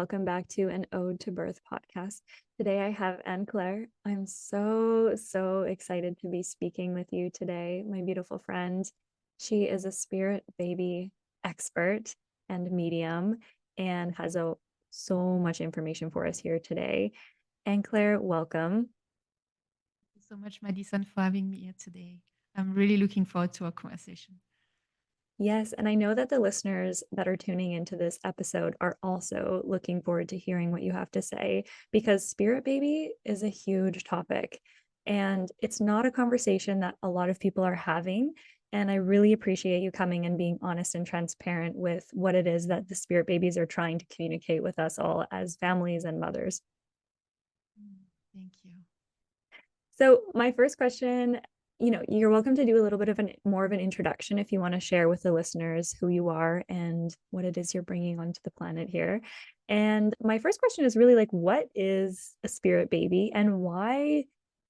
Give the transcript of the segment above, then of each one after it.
welcome back to an Ode to Birth podcast. Today I have Anne-Claire. I'm so excited to be speaking with you today, my beautiful friend. She is a spirit baby expert and medium and has so much information for us here today. Anne-Claire, welcome. Thank you so much, Madison, for having me here today. I'm really looking forward to our conversation. Yes, and I know that the listeners that are tuning into this episode are also looking forward to hearing what you have to say because spirit baby is a huge topic and it's not a conversation that a lot of people are having. And I really appreciate you coming and being honest and transparent with what it is that the spirit babies are trying to communicate with us all as families and mothers. Thank you. So my first question, you're welcome to do a little bit of more of an introduction if you want to share with the listeners who you are and what it is you're bringing onto the planet here. And my first question is really like, what is a spirit baby and why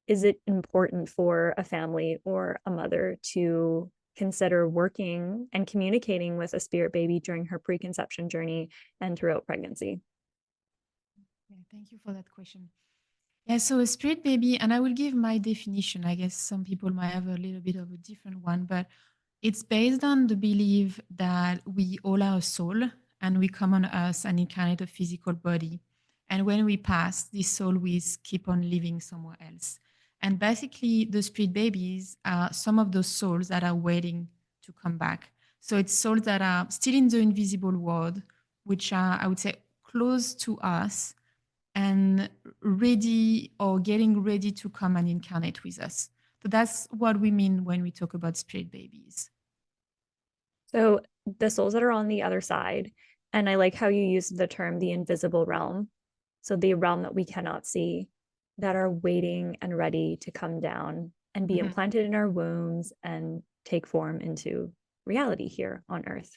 is it important for a family or a mother to consider working and communicating with a spirit baby during her preconception journey and throughout pregnancy? Yeah, thank you for that question. Yeah, so a spirit baby, and I will give my definition. I guess some people might have a little bit of a different one, but it's based on the belief that we all are a soul and we come on earth and incarnate a physical body. And when we pass, this soul will keep on living somewhere else. And basically, the spirit babies are some of those souls that are waiting to come back. So it's souls that are still in the invisible world, which are, I would say, close to us and ready or getting ready to come and incarnate with us. So that's what we mean when we talk about spirit babies. So the souls that are on the other side, and I like how you used the term the invisible realm. So the realm that we cannot see, that are waiting and ready to come down and be implanted in our wombs and take form into reality here on earth.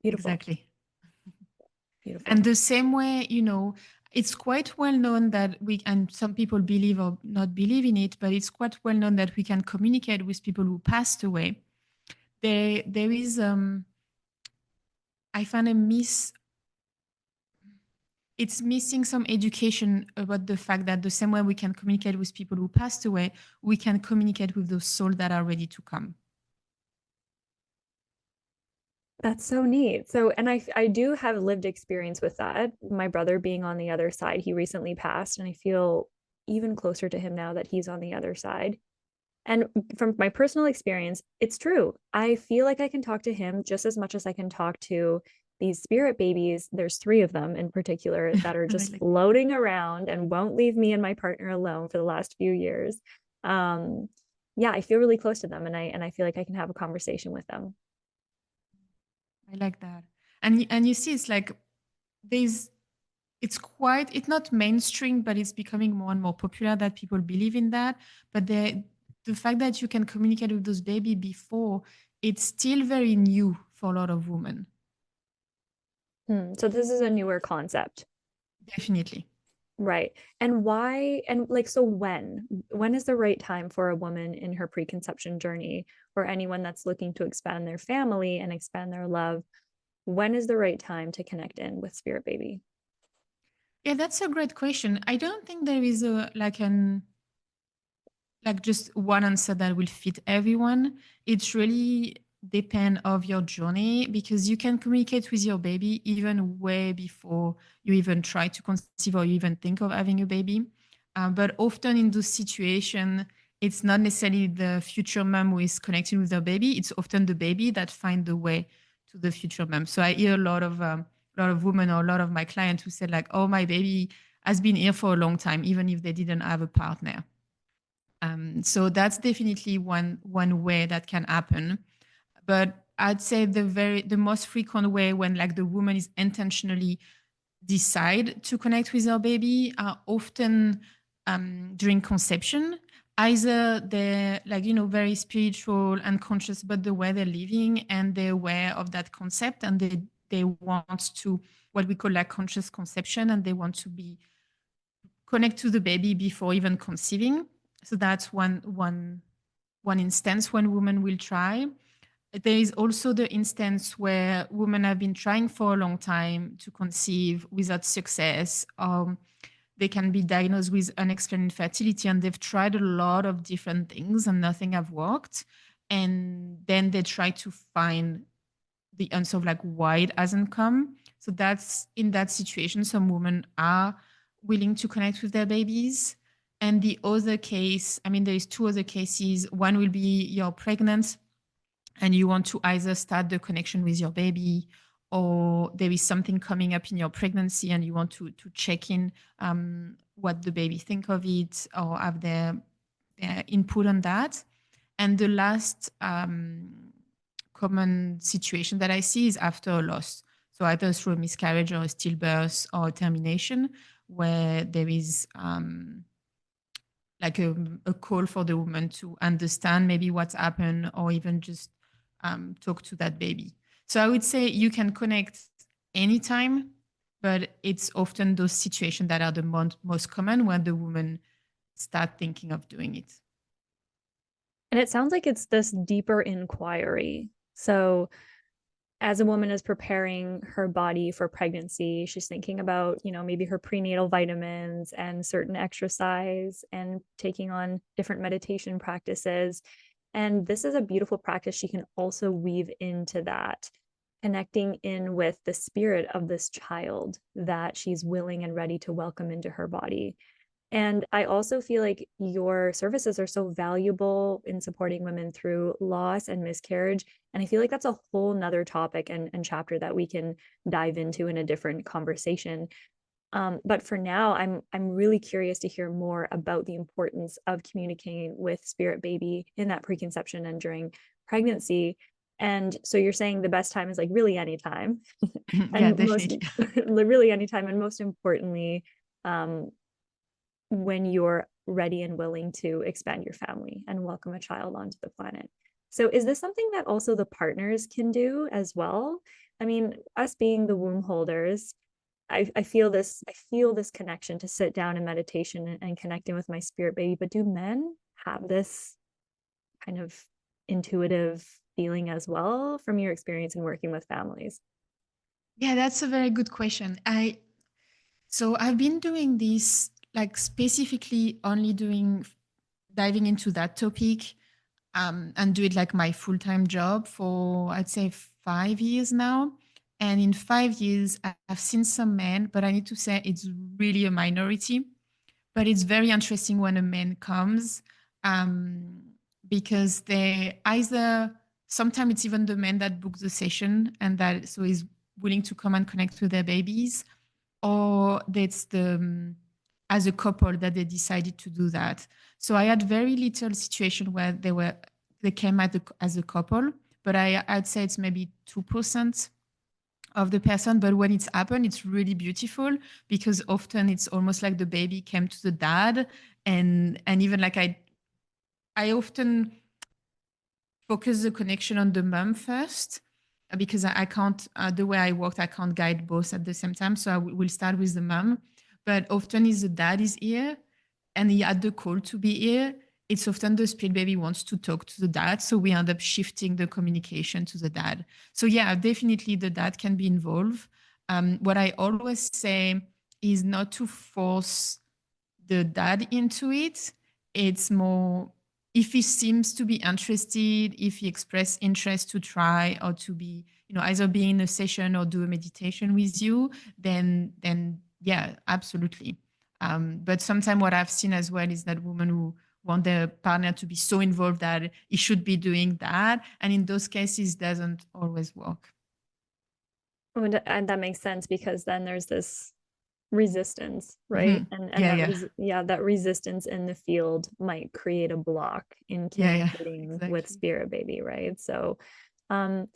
Beautiful. Exactly. Beautiful. And the same way, it's quite well known that and some people believe or not believe in it, but it's quite well known that we can communicate with people who passed away. There is, I find it's missing some education about the fact that the same way we can communicate with people who passed away, we can communicate with those souls that are ready to come. That's so neat. So, and I do have lived experience with that. My brother being on the other side, he recently passed, and I feel even closer to him now that he's on the other side. And from my personal experience, it's true. I feel like I can talk to him just as much as I can talk to these spirit babies. There's three of them in particular that are just Really? floating around and won't leave me and my partner alone for the last few years. Yeah, I feel really close to them, and I feel like I can have a conversation with them. I like that. And you see, it's like there's it's not mainstream, but it's becoming more and more popular that people believe in that. But the fact that you can communicate with those baby before, it's still very new for a lot of women. So this is a newer concept. Definitely. Right. And why, and like, so when is the right time for a woman in her preconception journey or anyone that's looking to expand their family and expand their love? When is the right time to connect in with spirit baby? Yeah, that's a great question. I don't think there is a like just one answer that will fit everyone. It's really depend of your journey because you can communicate with your baby even way before you even try to conceive or you even think of having a baby. But often in those situations, it's not necessarily the future mom who is connecting with their baby. It's often the baby that find the way to the future mom. So I hear a lot of women or a lot of my clients who said like, "Oh, my baby has been here for a long time, even if they didn't have a partner." So that's definitely one way that can happen. But I'd say the most frequent way when like the woman is intentionally decide to connect with her baby are often during conception. Either they're like very spiritual and conscious about the way they're living and they're aware of that concept and they want to what we call like conscious conception and they want to be connect to the baby before even conceiving. So that's one instance when women will try. there is also the instance where women have been trying for a long time to conceive without success. They can be diagnosed with unexplained infertility, and they've tried a lot of different things and nothing have worked. And then they try to find the answer of like why it hasn't come. So that's in that situation, some women are willing to connect with their babies. And the other case, I mean, there is two other cases. One will be you're pregnant and you want to either start the connection with your baby, or there is something coming up in your pregnancy and you want to check in what the baby think of it or have their input on that. And the last common situation that I see is after a loss. So either through a miscarriage or a stillbirth or a termination, where there is like a call for the woman to understand maybe what's happened or even just talk to that baby. So I would say you can connect anytime, but it's often those situations that are the most common when the woman start thinking of doing it. And it sounds like it's this deeper inquiry. So as a woman is preparing her body for pregnancy, she's thinking about, maybe her prenatal vitamins and certain exercise and taking on different meditation practices. And this is a beautiful practice she can also weave into that, connecting in with the spirit of this child that she's willing and ready to welcome into her body. And I also feel like your services are so valuable in supporting women through loss and miscarriage. And I feel like that's a whole nother topic and chapter that we can dive into in a different conversation. But for now, I'm really curious to hear more about the importance of communicating with spirit baby in that preconception and during pregnancy. And so you're saying the best time is like really anytime, Yeah, and most definitely. really anytime, and most importantly, when you're ready and willing to expand your family and welcome a child onto the planet. So is this something that also the partners can do as well? I mean, us being the womb holders, I feel this connection to sit down in meditation and connecting with my spirit baby. But do men have this kind of intuitive feeling as well from your experience in working with families? Yeah, that's a very good question. So I've been doing this like specifically only doing diving into that topic and do it like my full-time job for I'd say 5 years now. And in 5 years, I've seen some men, but I need to say it's really a minority. But it's very interesting when a man comes um, because they either sometimes it's even the man that books the session and that so is willing to come and connect with their babies, or that's the as a couple that they decided to do that. So I had very little situation where they came as a couple, but I'd say it's maybe 2% of the person. But when it's happened, it's really beautiful because often it's almost like the baby came to the dad, and even like I often focus the connection on the mom first because I can't the way I worked I can't guide both at the same time, so will start with the mom. But often is the dad is here and he had the call to be here, it's often the split baby wants to talk to the dad, so we end up shifting the communication to the dad. So yeah, definitely the dad can be involved. What I always say is not to force the dad into it. It's more if he seems to be interested, if he express interest to try or to be, either be in a session or do a meditation with you, then yeah, absolutely. But sometimes what I've seen as well is that women who want their partner to be so involved that he should be doing that, and in those cases, doesn't always work. And that makes sense because then there's this resistance, right? Hmm. And Yeah, yeah, that resistance in the field might create a block in yeah, yeah, communicating with exactly. spirit baby, right? So um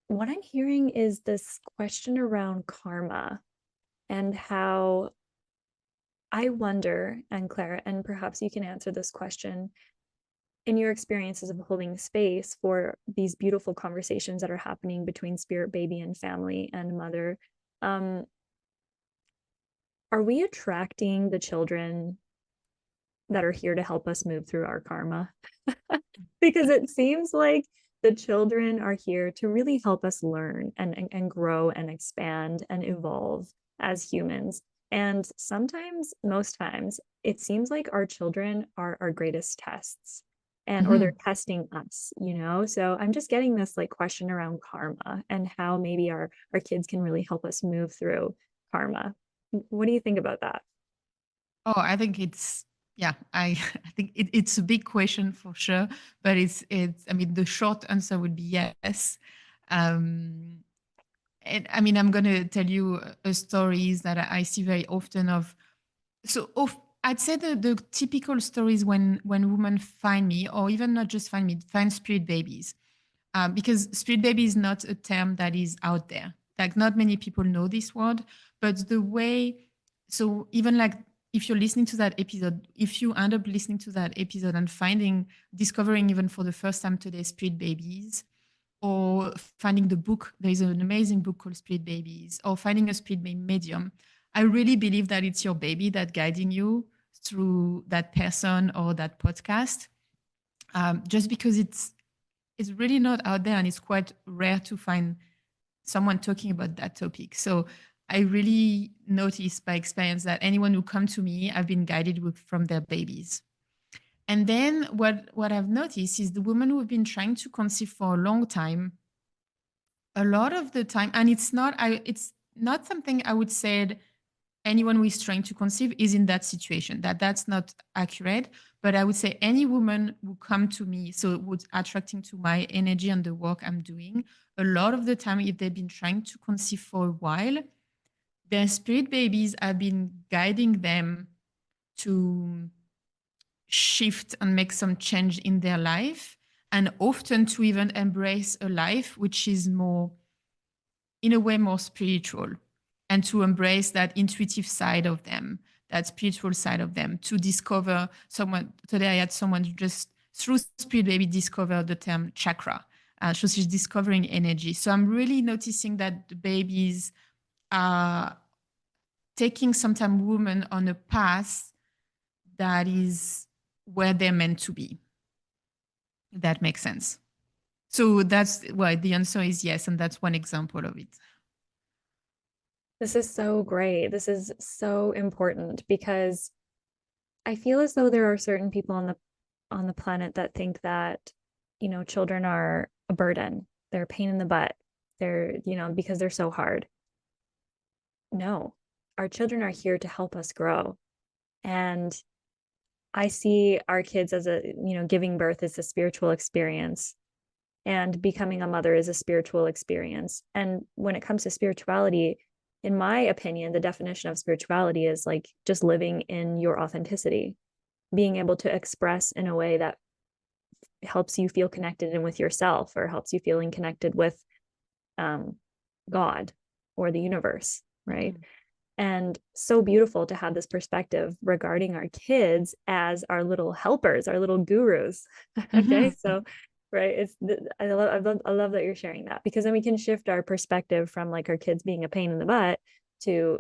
what I'm hearing is this question around karma and how I wonder, and Clara, and perhaps you can answer this question in your experiences of holding space for these beautiful conversations that are happening between spirit baby and family and mother. Um, are we attracting the children that are here to help us move through our karma? Because it seems like the children are here to really help us learn and grow and expand and evolve as humans. And sometimes, most times, it seems like our children are our greatest tests and or they're Mhm. testing us, you know? So I'm just getting this like question around karma and how maybe our kids can really help us move through karma. What do you think about that? Oh, I think it's yeah. I think it's a big question for sure, but it's. I mean, the short answer would be yes. Um, and I mean, I'm gonna tell you stories that I see very often of. So I'd say the typical stories when women find me, or even not just find me, find spirit babies, because spirit baby is not a term that is out there. Like not many people know this word, but the way, so even like if you're listening to that episode, if you end up listening to that episode and discovering even for the first time today spirit babies, or finding the book, there is an amazing book called Spirit Babies, or finding a spirit baby medium, I really believe that it's your baby that guiding you through that person or that podcast. Just because it's really not out there and it's quite rare to find someone talking about that topic. So I really noticed by experience that anyone who come to me, I've been guided from their babies. And then what I've noticed is the women who have been trying to conceive for a long time, a lot of the time, and it's not something I would say anyone who is trying to conceive is in that situation. That's not accurate. But I would say any woman who come to me, so who's attracting to my energy and the work I'm doing, a lot of the time, if they've been trying to conceive for a while, their spirit babies have been guiding them to shift and make some change in their life, and often to even embrace a life which is more, in a way, more spiritual, and to embrace that intuitive side of them, that spiritual side of them, to discover someone. Today I had someone who just through spirit baby discovered the term chakra. So she's discovering energy. So I'm really noticing that the babies are taking sometimes women on a path that is where they're meant to be. If that makes sense. So that's why the answer is yes, and that's one example of it. This is so great. This is so important because I feel as though there are certain people on the planet that think that, you know, children are a burden. They're a pain in the butt. They're, you know, because they're so hard. No, our children are here to help us grow. And I see our kids as a, you know, giving birth is a spiritual experience and becoming a mother is a spiritual experience. And when it comes to spirituality, in my opinion, the definition of spirituality is like just living in your authenticity, being able to express in a way that helps you feel connected and with yourself or helps you feeling connected with um, God or the universe, right? Mhm. And so beautiful to have this perspective regarding our kids as our little helpers, our little gurus. Okay, Mhm. so right, I love that you're sharing that because then we can shift our perspective from like our kids being a pain in the butt to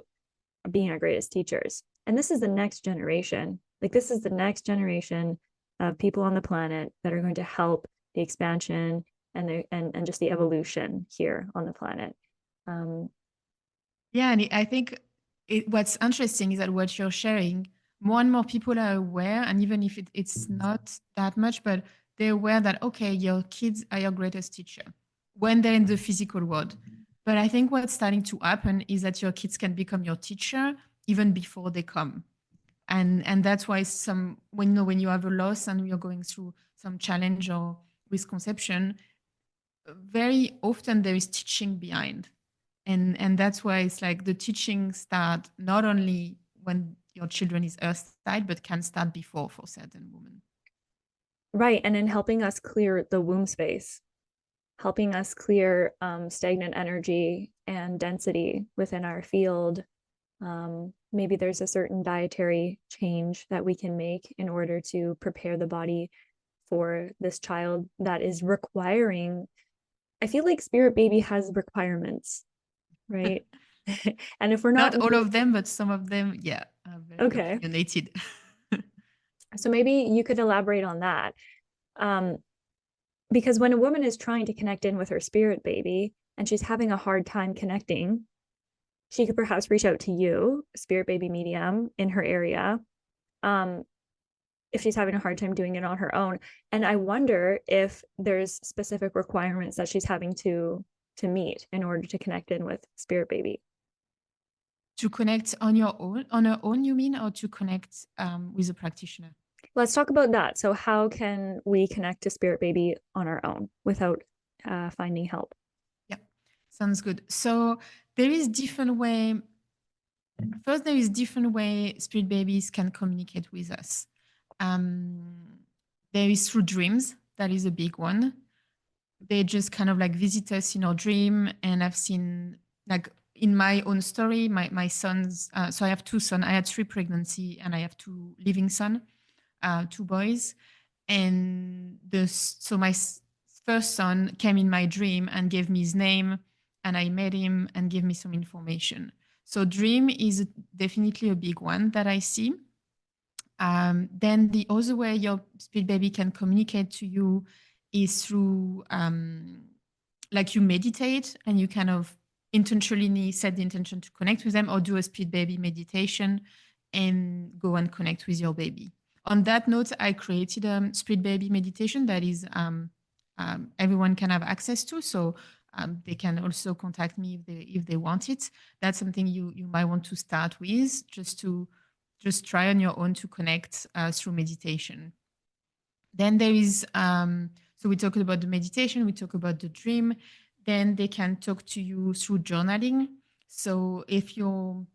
being our greatest teachers. And this is the next generation. Like this is the next generation of people on the planet that are going to help the expansion and just the evolution here on the planet. Um, Yeah, and I think what's interesting is that what you're sharing, more and more people are aware, and even if it's not that much, but they're aware that, okay, your kids are your greatest teacher when they're in the physical world. But I think what's starting to happen is that your kids can become your teacher even before they come. And that's why some when you know when you have a loss and you're going through some challenge or with conception, very often there is teaching behind, and that's why it's like the teaching start not only when your children is earthside but can start before for certain women. right. And in helping us clear the womb space, helping us clear stagnant energy and density within our field. Maybe there's a certain dietary change that we can make in order to prepare the body for this child that is requiring. I feel like Spirit Baby has requirements, right? And if we're Not not all of them, but some of them, yeah, are very okay, opinionated. so maybe you could elaborate on that. Um, because when a woman is trying to connect in with her spirit baby and she's having a hard time connecting, she could perhaps reach out to you, spirit baby medium in her area, um, if she's having a hard time doing it on her own. And I wonder if there's specific requirements that she's having to meet in order to connect in with spirit baby. To connect on your own, on her own, you mean, or to connect with a practitioner? Let's talk about that. So how can we connect to spirit baby on our own without finding help? Yeah, sounds good. So there is different way. First, there is different way spirit babies can communicate with us. Um, there is through dreams. That is a big one. They just kind of like visit us in our dream. And I've seen, like, in my own story, my sons, so I have two sons. I had 3 pregnancy and I have 2 living sons, 2 boys. And so my first son came in my dream and gave me his name, and I met him and gave me some information. So dream is definitely a big one that I see. Then the other way your spirit baby can communicate to you is through, like, you meditate and you kind of intentionally set the intention to connect with them, or do a spirit baby meditation and go and connect with your baby. On that note, I created a spirit baby meditation that is, everyone can have access to. So they can also contact me if they want it. That's something you might want to start with, just try on your own to connect through meditation. Then there is, so we talked about the meditation, we talk about the dream. Then they can talk to you through journaling. So if you're,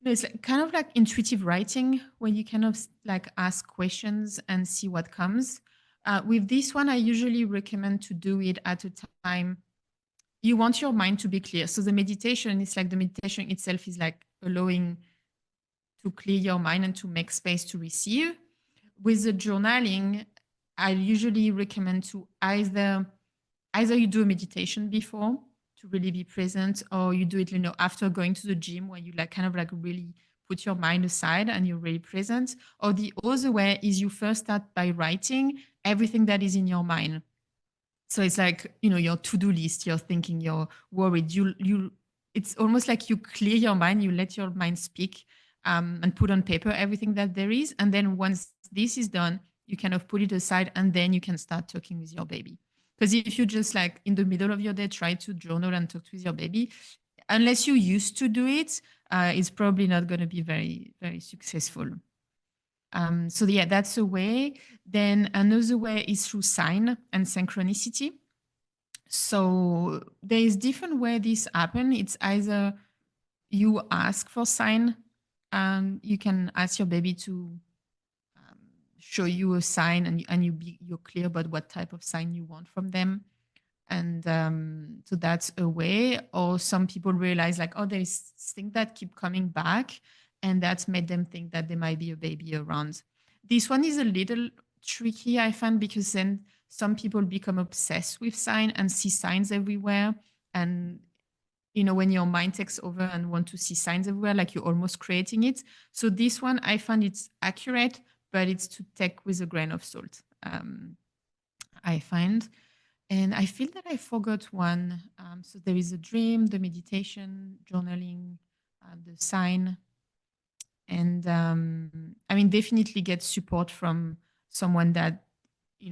it's like, kind of like intuitive writing, where you kind of like ask questions and see what comes. With this one, I usually recommend to do it at a time you want your mind to be clear. So the meditation is like, the meditation itself is like allowing to clear your mind and to make space to receive. With the journaling, I usually recommend to either you do a meditation before to really be present, or you do it, after going to the gym, where you like kind of like really put your mind aside and you're really present. Or the other way is you first start by writing everything that is in your mind. So it's like, your to-do list, you're thinking, you're worried, it's almost like you clear your mind, you let your mind speak, and put on paper everything that there is. And then once this is done, you kind of put it aside, and then you can start talking with your baby. Because if you just like in the middle of your day try to journal and talk with your baby, unless you used to do it, it's probably not going to be very, very successful. So yeah, that's a way. Then another way is through sign and synchronicity. So there is different way this happen. It's either you ask for sign, and you can ask your baby to show you a sign, and you're clear about what type of sign you want from them. And so that's a way. Or some people realize like, oh, there's things that keep coming back, and that's made them think that there might be a baby around. This one is a little tricky, I find, because then some people become obsessed with sign and see signs everywhere. And when your mind takes over and want to see signs everywhere, like you're almost creating it. So this one, I find it's accurate, but it's to take with a grain of salt, I find. And I feel that I forgot one. So there is a dream, the meditation, journaling, the sign. And I mean, definitely get support from someone that,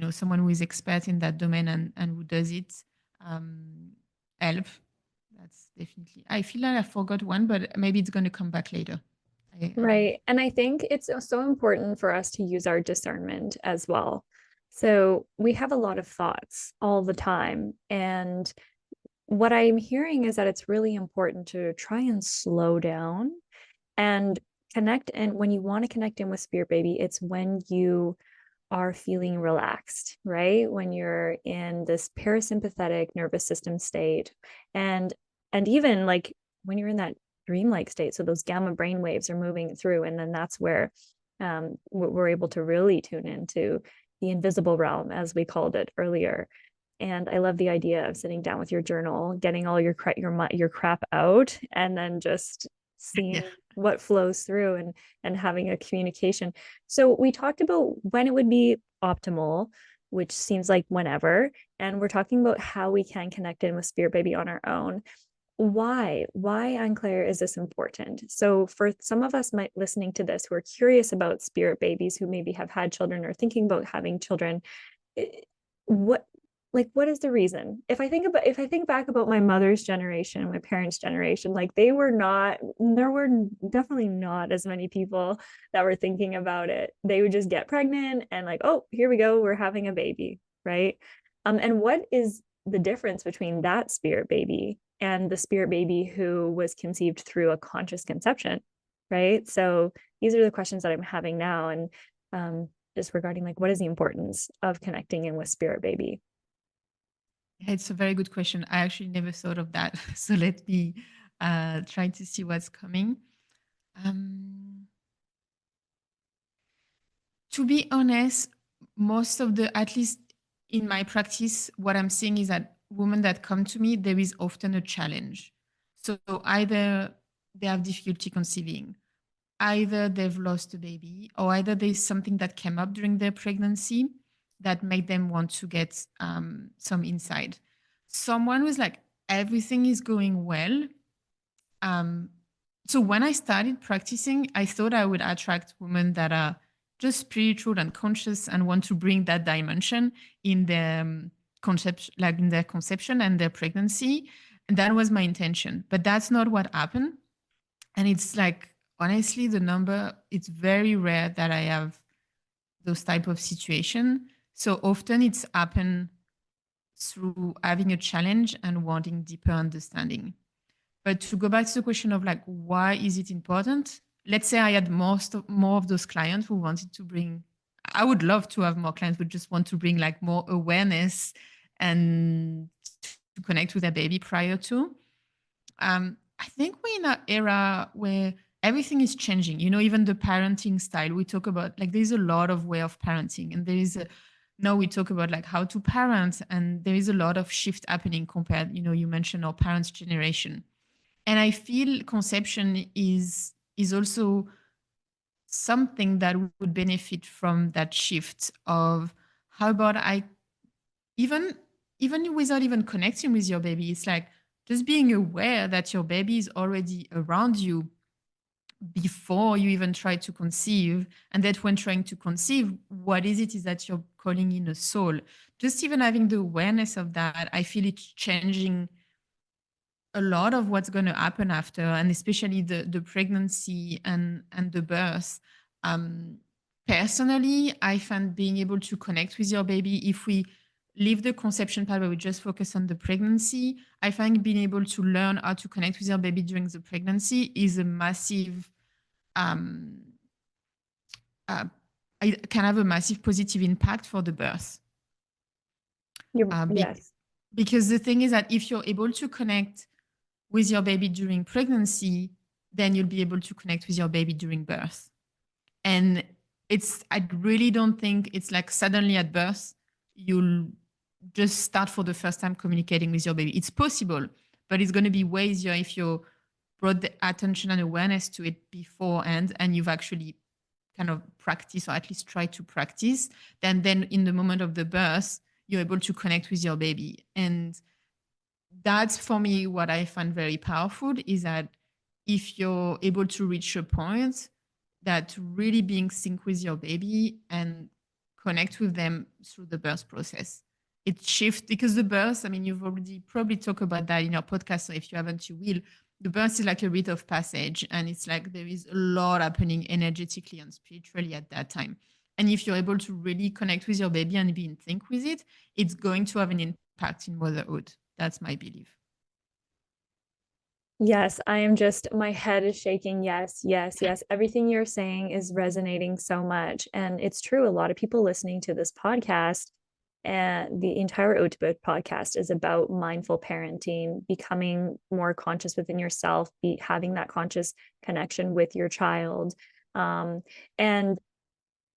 someone who is expert in that domain, and who does it. Help. That's definitely, I feel like I forgot one, but maybe it's going to come back later. Right. And I think it's so important for us to use our discernment as well. So we have a lot of thoughts all the time. And what I'm hearing is that it's really important to try and slow down and connect. And when you want to connect in with spirit baby, it's when you are feeling relaxed, right? When you're in this parasympathetic nervous system state, and even like when you're in that dreamlike state, so those gamma brain waves are moving through, and then that's where we're able to really tune into the invisible realm, as we called it earlier. And I love the idea of sitting down with your journal, getting all your crap out, and then just seeing Yeah. what flows through, and having a communication. So we talked about when it would be optimal which seems like whenever. And we're talking about how we can connect in with spirit baby on our own. Why, Anne Claire, is this important? So for some of us might listening to this who are curious about spirit babies, who maybe have had children or thinking about having children, what what is the reason? If I think back about my mother's generation, my parents' generation, like they were not, there were definitely not as many people that were thinking about it. They would just get pregnant and like, oh, here we go, we're having a baby, right? And what is the difference between that spirit baby and the spirit baby who was conceived through a conscious conception, right? So these are the questions that I'm having now. And just regarding like, what is the importance of connecting in with spirit baby? It's a very good question. I actually never thought of that. So let me try to see what's coming. Um, to be honest, most of the, at least in my practice, what I'm seeing is that women that come to me, there is often a challenge. So either they have difficulty conceiving, either they've lost a baby, or either there's something that came up during their pregnancy that made them want to get some insight. Someone was like, everything is going well. Um, so when I started practicing, I thought I would attract women that are just spiritual and conscious and want to bring that dimension in their conception, like in their conception and their pregnancy. And that was my intention. But that's not what happened. And it's like, honestly, the number, it's very rare that I have those type of situation. So often it's happened through having a challenge and wanting deeper understanding. But to go back to the question of like, why is it important? Let's say I had more of those clients who wanted to bring, I would love to have more clients who just want to bring like more awareness and to connect with their baby prior to. I think we're in an era where everything is changing. You know, even the parenting style we talk about, like there's a lot of way of parenting, and there is a now we talk about like how to parent, and there is a lot of shift happening compared. You know, you mentioned our parents' generation, and I feel conception is also something that would benefit from that shift of how about I even even without even connecting with your baby, it's like just being aware that your baby is already around you before you even try to conceive, and that when trying to conceive, what is it is that you're calling in a soul. Just even having the awareness of that, I feel it's changing a lot of what's going to happen after, and especially the pregnancy and the birth. um Personally, I find being able to connect with your baby, if we leave the conception part where we just focus on the pregnancy, I find being able to learn how to connect with your baby during the pregnancy is a massive um uh, it can have a massive positive impact for the birth. You're, uh, be- yes. because the thing is that if you're able to connect with your baby during pregnancy, then you'll be able to connect with your baby during birth. And I really don't think it's like suddenly at birth, you'll just start for the first time communicating with your baby. It's possible, but it's going to be way easier if you brought the attention and awareness to it beforehand and you've actually kind of practiced or at least try to practice. Then in the moment of the birth, you're able to connect with your baby. And that's for me what I find very powerful is that if you're able to reach a point that really being sync with your baby and connect with them through the birth process, it shifts because the birth, I mean, you've already probably talked about that in your podcast. So if you haven't, you will. The birth is like a rite of passage, and it's like there is a lot happening energetically and spiritually at that time. And if you're able to really connect with your baby and be in sync with it, it's going to have an impact in motherhood. That's my belief. Yes, I am just, my head is shaking. Yes, yes, yes. Everything you're saying is resonating so much. And it's true. A lot of people listening to this podcast and the entire Outbirth podcast is about mindful parenting, becoming more conscious within yourself, having that conscious connection with your child. And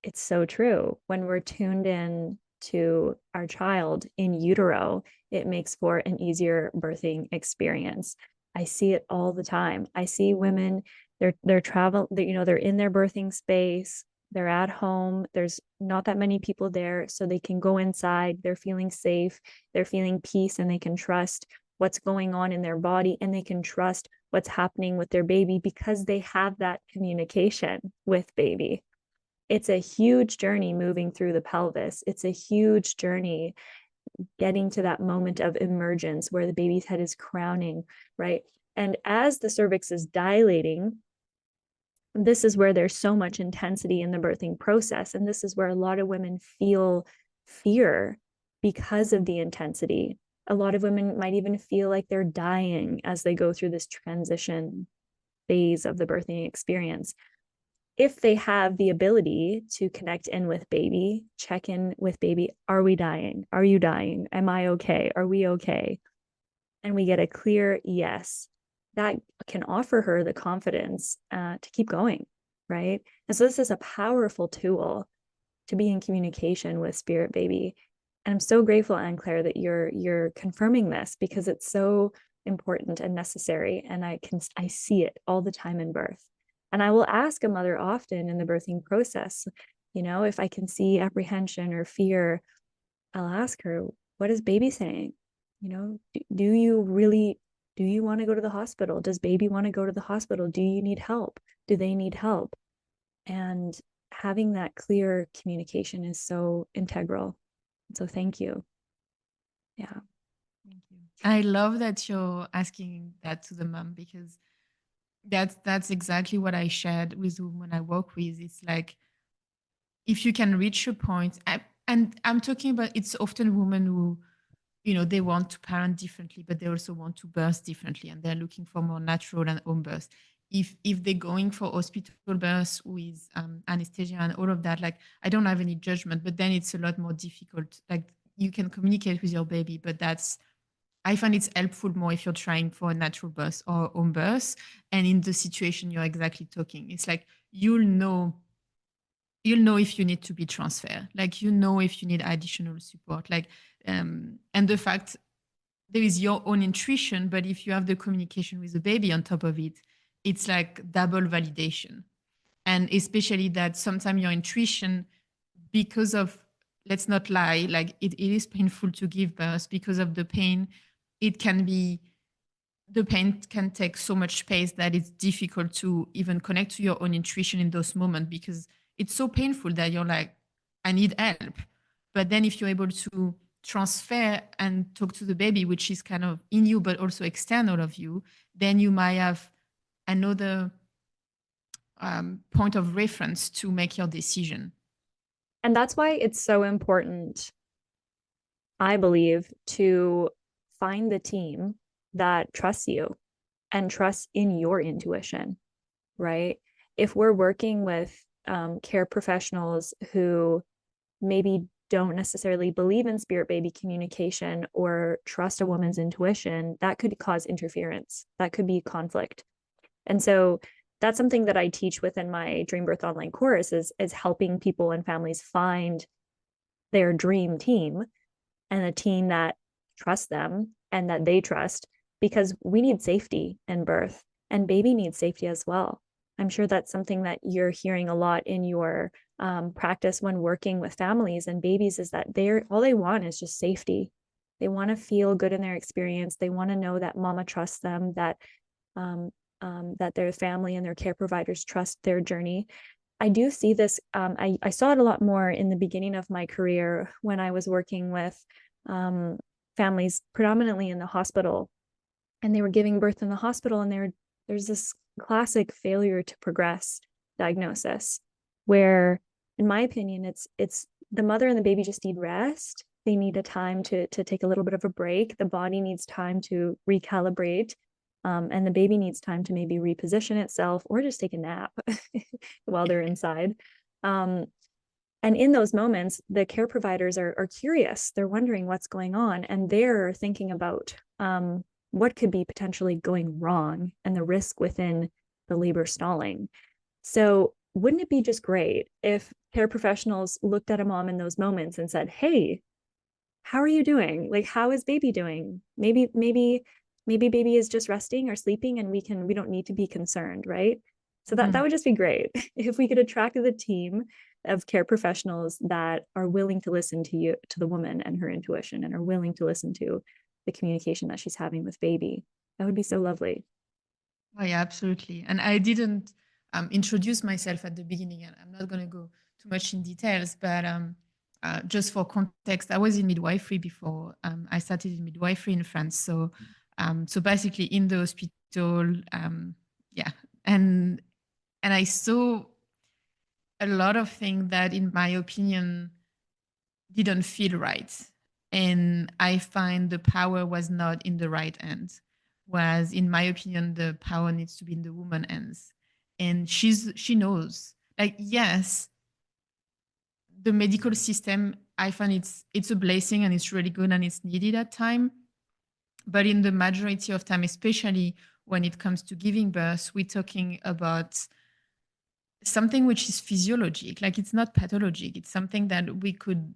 it's so true. When we're tuned in to our child in utero, it makes for an easier birthing experience. I see it all the time. I see women, they're travel, they're in their birthing space. they're at home, there's not that many people there, so they can go inside, they're feeling safe, they're feeling peace, and they can trust what's going on in their body, and they can trust what's happening with their baby because they have that communication with baby. It's a huge journey moving through the pelvis. It's a huge journey getting to that moment of emergence where the baby's head is crowning, right? And as the cervix is dilating, this is where there's so much intensity in the birthing process. And this is where a lot of women feel fear because of the intensity. A lot of women might even feel like they're dying as they go through this transition phase of the birthing experience. If they have the ability to connect in with baby, check in with baby, are we dying? Are you dying? Am I okay? Are we okay? And we get a clear yes, that can offer her the confidence to keep going, right? And so this is a powerful tool to be in communication with spirit baby. And I'm so grateful, Anne Claire, that you're confirming this because it's so important and necessary. And I see it all the time in birth. And I will ask a mother often in the birthing process, if I can see apprehension or fear, I'll ask her, what is baby saying? Do you want to go to the hospital? Does baby want to go to the hospital? Do you need help? Do they need help? And having that clear communication is so integral. So thank you. Yeah. Thank you. I love that you're asking that to the mom because that's exactly what I shared with women I work with. It's like if you can reach a point, and I'm talking about it's often women who they want to parent differently, but they also want to birth differently, and they're looking for more natural and home birth. If they're going for hospital birth with anesthesia and all of that, like I don't have any judgment, but then it's a lot more difficult. Like you can communicate with your baby, but I find it's helpful more if you're trying for a natural birth or home birth, and in the situation you're exactly talking. It's like you'll know if you need to be transferred, like if you need additional support, like and the fact there is your own intuition, but if you have the communication with the baby on top of it, it's like double validation. And especially that sometimes your intuition, because of, let's not lie, like it is painful to give birth because of the pain. It can be the pain can take so much space that it's difficult to even connect to your own intuition in those moments because it's so painful that you're like, I need help. But then if you're able to transfer and talk to the baby, which is kind of in you, but also external of you, then you might have another point of reference to make your decision. And that's why it's so important, I believe, to find the team that trusts you and trusts in your intuition, right? If we're working with care professionals who maybe don't necessarily believe in spirit baby communication or trust a woman's intuition, that could cause interference. That could be conflict. And so that's something that I teach within my Dream Birth online course is helping people and families find their dream team and a team that trusts them and that they trust, because we need safety in birth and baby needs safety as well. I'm sure that's something that you're hearing a lot in your practice when working with families and babies, is that all they want is just safety. They want to feel good in their experience. They want to know that mama trusts them, that their family and their care providers trust their journey. I do see this. I saw it a lot more in the beginning of my career when I was working with families predominantly in the hospital, and they were giving birth in the hospital, and there's this classic failure to progress diagnosis where, in my opinion, it's the mother and the baby just need rest. They need a time to take a little bit of a break. The body needs time to recalibrate. And the baby needs time to maybe reposition itself or just take a nap while they're inside. And in those moments, the care providers are curious. They're wondering what's going on, and they're thinking about what could be potentially going wrong and the risk within the labor stalling. So wouldn't it be just great if care professionals looked at a mom in those moments and said, hey, how are you doing? Like, how is baby doing? Maybe baby is just resting or sleeping, and we don't need to be concerned, right? So that would just be great if we could attract the team of care professionals that are willing to listen to you, to the woman and her intuition, and are willing to listen to the communication that she's having with baby. That would be so lovely. Oh, yeah, absolutely. And I didn't introduce myself at the beginning, and I'm not going to go too much in details, but just for context, I was in midwifery before. I started in midwifery in France. So basically in the hospital, yeah, and and I saw a lot of things that, in my opinion, didn't feel right. And I find the power was not in the right hands. Whereas in my opinion, the power needs to be in the woman hands. And she knows. Like, yes, the medical system, I find it's a blessing and it's really good and it's needed at time. But in the majority of time, especially when it comes to giving birth, we're talking about something which is physiologic, like it's not pathologic. It's something that we could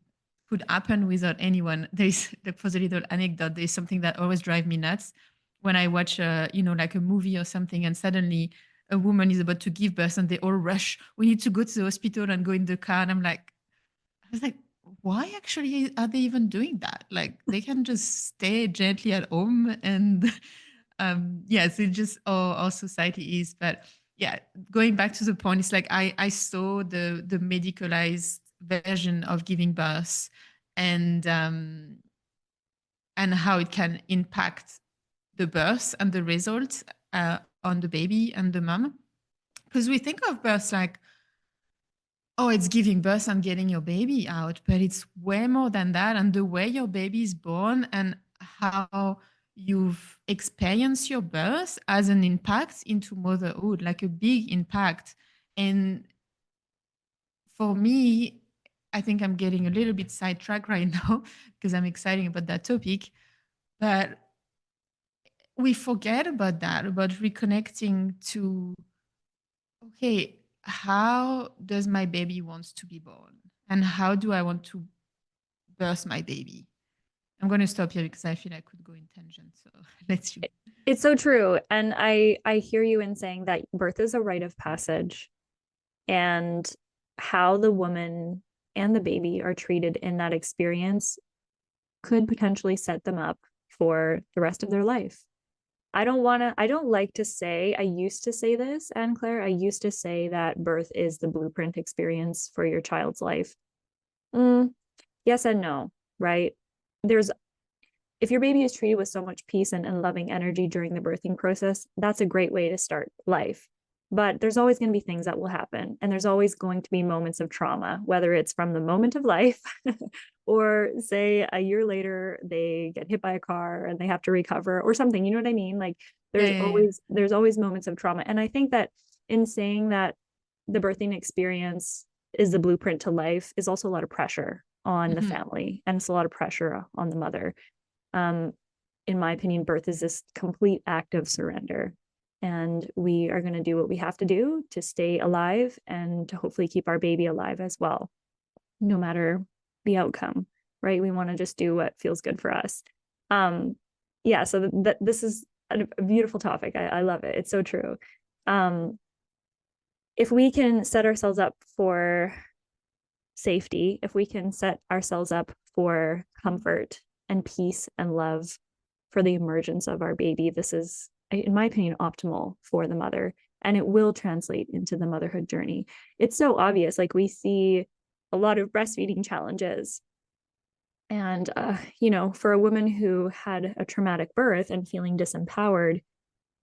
happen without anyone. There's for the little anecdote, there's something that always drives me nuts when I watch like a movie or something, and suddenly a woman is about to give birth and they all rush. We need to go to the hospital and go in the car. And I was like, why actually are they even doing that? Like they can just stay gently at home and yeah, so just our society is. But yeah, going back to the point, it's like I saw the medicalized version of giving birth and and how it can impact the birth and the results on the baby and the mom. Because we think of birth like, oh, it's giving birth and getting your baby out, but it's way more than that. And the way your baby is born and how you've experienced your birth has an impact into motherhood, like a big impact. And for me, I think I'm getting a little bit sidetracked right now because I'm excited about that topic. But we forget about that, about reconnecting to, okay, how does my baby wants to be born? And how do I want to birth my baby? I'm going to stop here because I feel I could go in tangent. So let's you. It's so true. And I hear you in saying that birth is a rite of passage, and how the woman and the baby are treated in that experience could potentially set them up for the rest of their life. I don't like to say, I used to say this, Anne Claire, I used to say that birth is the blueprint experience for your child's life. Mm, yes and no, right? There's If your baby is treated with so much peace and loving energy during the birthing process, that's a great way to start life. But there's always going to be things that will happen. And there's always going to be moments of trauma, whether it's from the moment of life or say a year later, they get hit by a car and they have to recover or something. You know what I mean? Like Yeah, yeah, yeah. there's always moments of trauma. And I think that in saying that the birthing experience is the blueprint to life is also a lot of pressure on the Mm-hmm. family, and it's a lot of pressure on the mother. um, in my opinion, birth is this complete act of surrender. And we are going to do what we have to do to stay alive and to hopefully keep our baby alive as well, no matter the outcome, right? We want to just do what feels good for us. Um, yeah, so this is a beautiful topic. I love it. It's so true. Um, if we can set ourselves up for safety, if we can set ourselves up for comfort and peace and love for the emergence of our baby, this is, in my opinion, optimal for the mother. And it will translate into the motherhood journey. It's so obvious. Like we see a lot of breastfeeding challenges. And, for a woman who had a traumatic birth and feeling disempowered,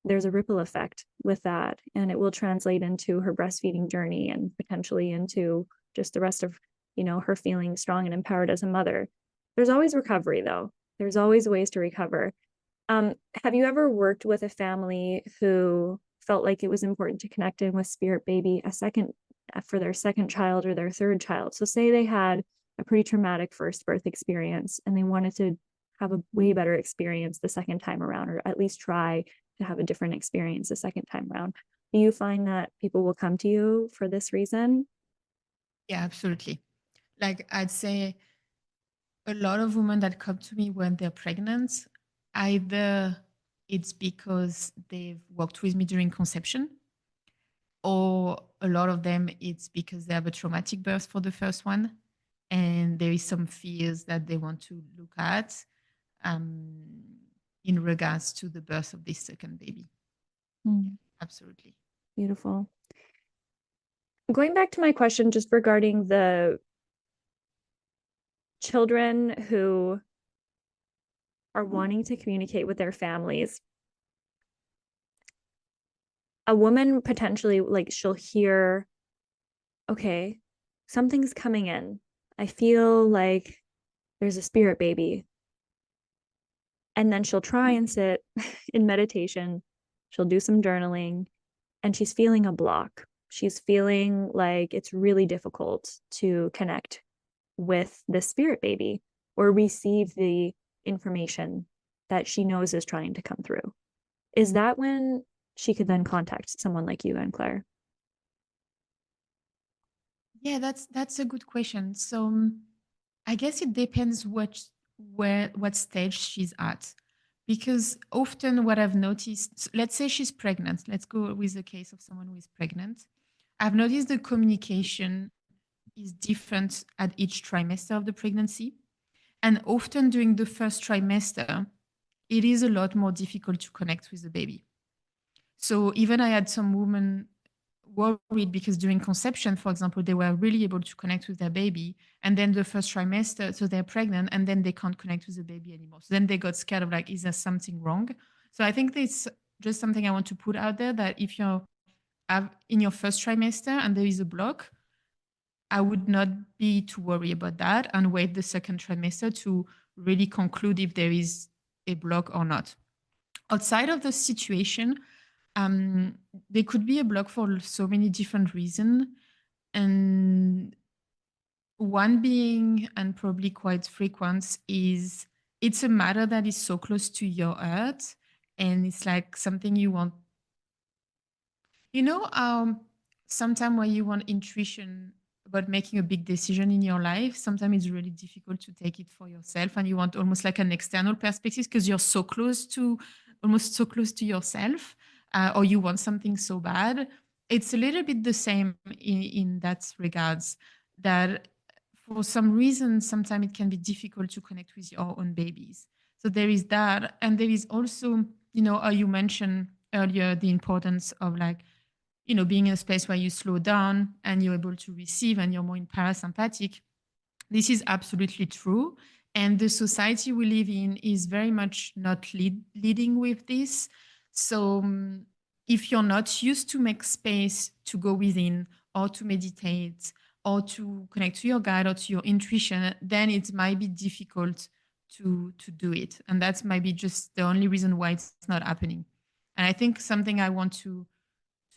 there's a ripple effect with that. And it will translate into her breastfeeding journey and potentially into just the rest of, her feeling strong and empowered as a mother. There's always recovery, though. There's always ways to recover. Have you ever worked with a family who felt like it was important to connect in with spirit baby for their second child or their third child? So say they had a pretty traumatic first birth experience and they wanted to have a way better experience the second time around, or at least try to have a different experience the second time around. Do you find that people will come to you for this reason? Yeah, absolutely. Like I'd say a lot of women that come to me when they're pregnant, either it's because they've worked with me during conception, or a lot of them, it's because they have a traumatic birth for the first one, and there is some fears that they want to look at um, in regards to the birth of this second baby. Yeah, Mm, absolutely. beautiful. Going back to my question just regarding the children who are wanting to communicate with their families, a woman potentially, like, she'll hear, okay, something's coming in. I feel like there's a spirit baby. And then she'll try and sit in meditation. She'll do some journaling, and she's feeling a block. She's feeling like it's really difficult to connect with the spirit baby or receive the information that she knows is trying to come through. Is that when she could then contact someone like you, Anne Claire? Yeah, that's a good question. So I guess it depends what stage she's at. Because often what I've noticed, let's say she's pregnant. Let's go with the case of someone who is pregnant. I've noticed the communication is different at each trimester of the pregnancy. And often during the first trimester, it is a lot more difficult to connect with the baby. So even I had some women worried because during conception, for example, they were really able to connect with their baby. And then the first trimester, so they're pregnant and then they can't connect with the baby anymore. So then they got scared of like, is there something wrong? So I think it's just something I want to put out there that if you're in your first trimester and there is a block, I would not be too worried about that and wait the second trimester to really conclude if there is a block or not. Outside of the situation, um, there could be a block for so many different reasons. And one being, and probably quite frequent, is it's a matter that is so close to your heart. And it's like something you want. Sometime when you want intuition about making a big decision in your life, sometimes it's really difficult to take it for yourself, and you want almost like an external perspective because you're so close to, almost so close to yourself, or you want something so bad. It's a little bit the same in that regards. That for some reason, sometimes it can be difficult to connect with your own babies. So there is that, and there is also, you mentioned earlier the importance of like being in a space where you slow down and you're able to receive and you're more in parasympathetic. This is absolutely true. And the society we live in is very much not leading with this. So if you're not used to make space to go within or to meditate or to connect to your guide or to your intuition, then it might be difficult to do it. And that's maybe just the only reason why it's not happening. And I think something I want to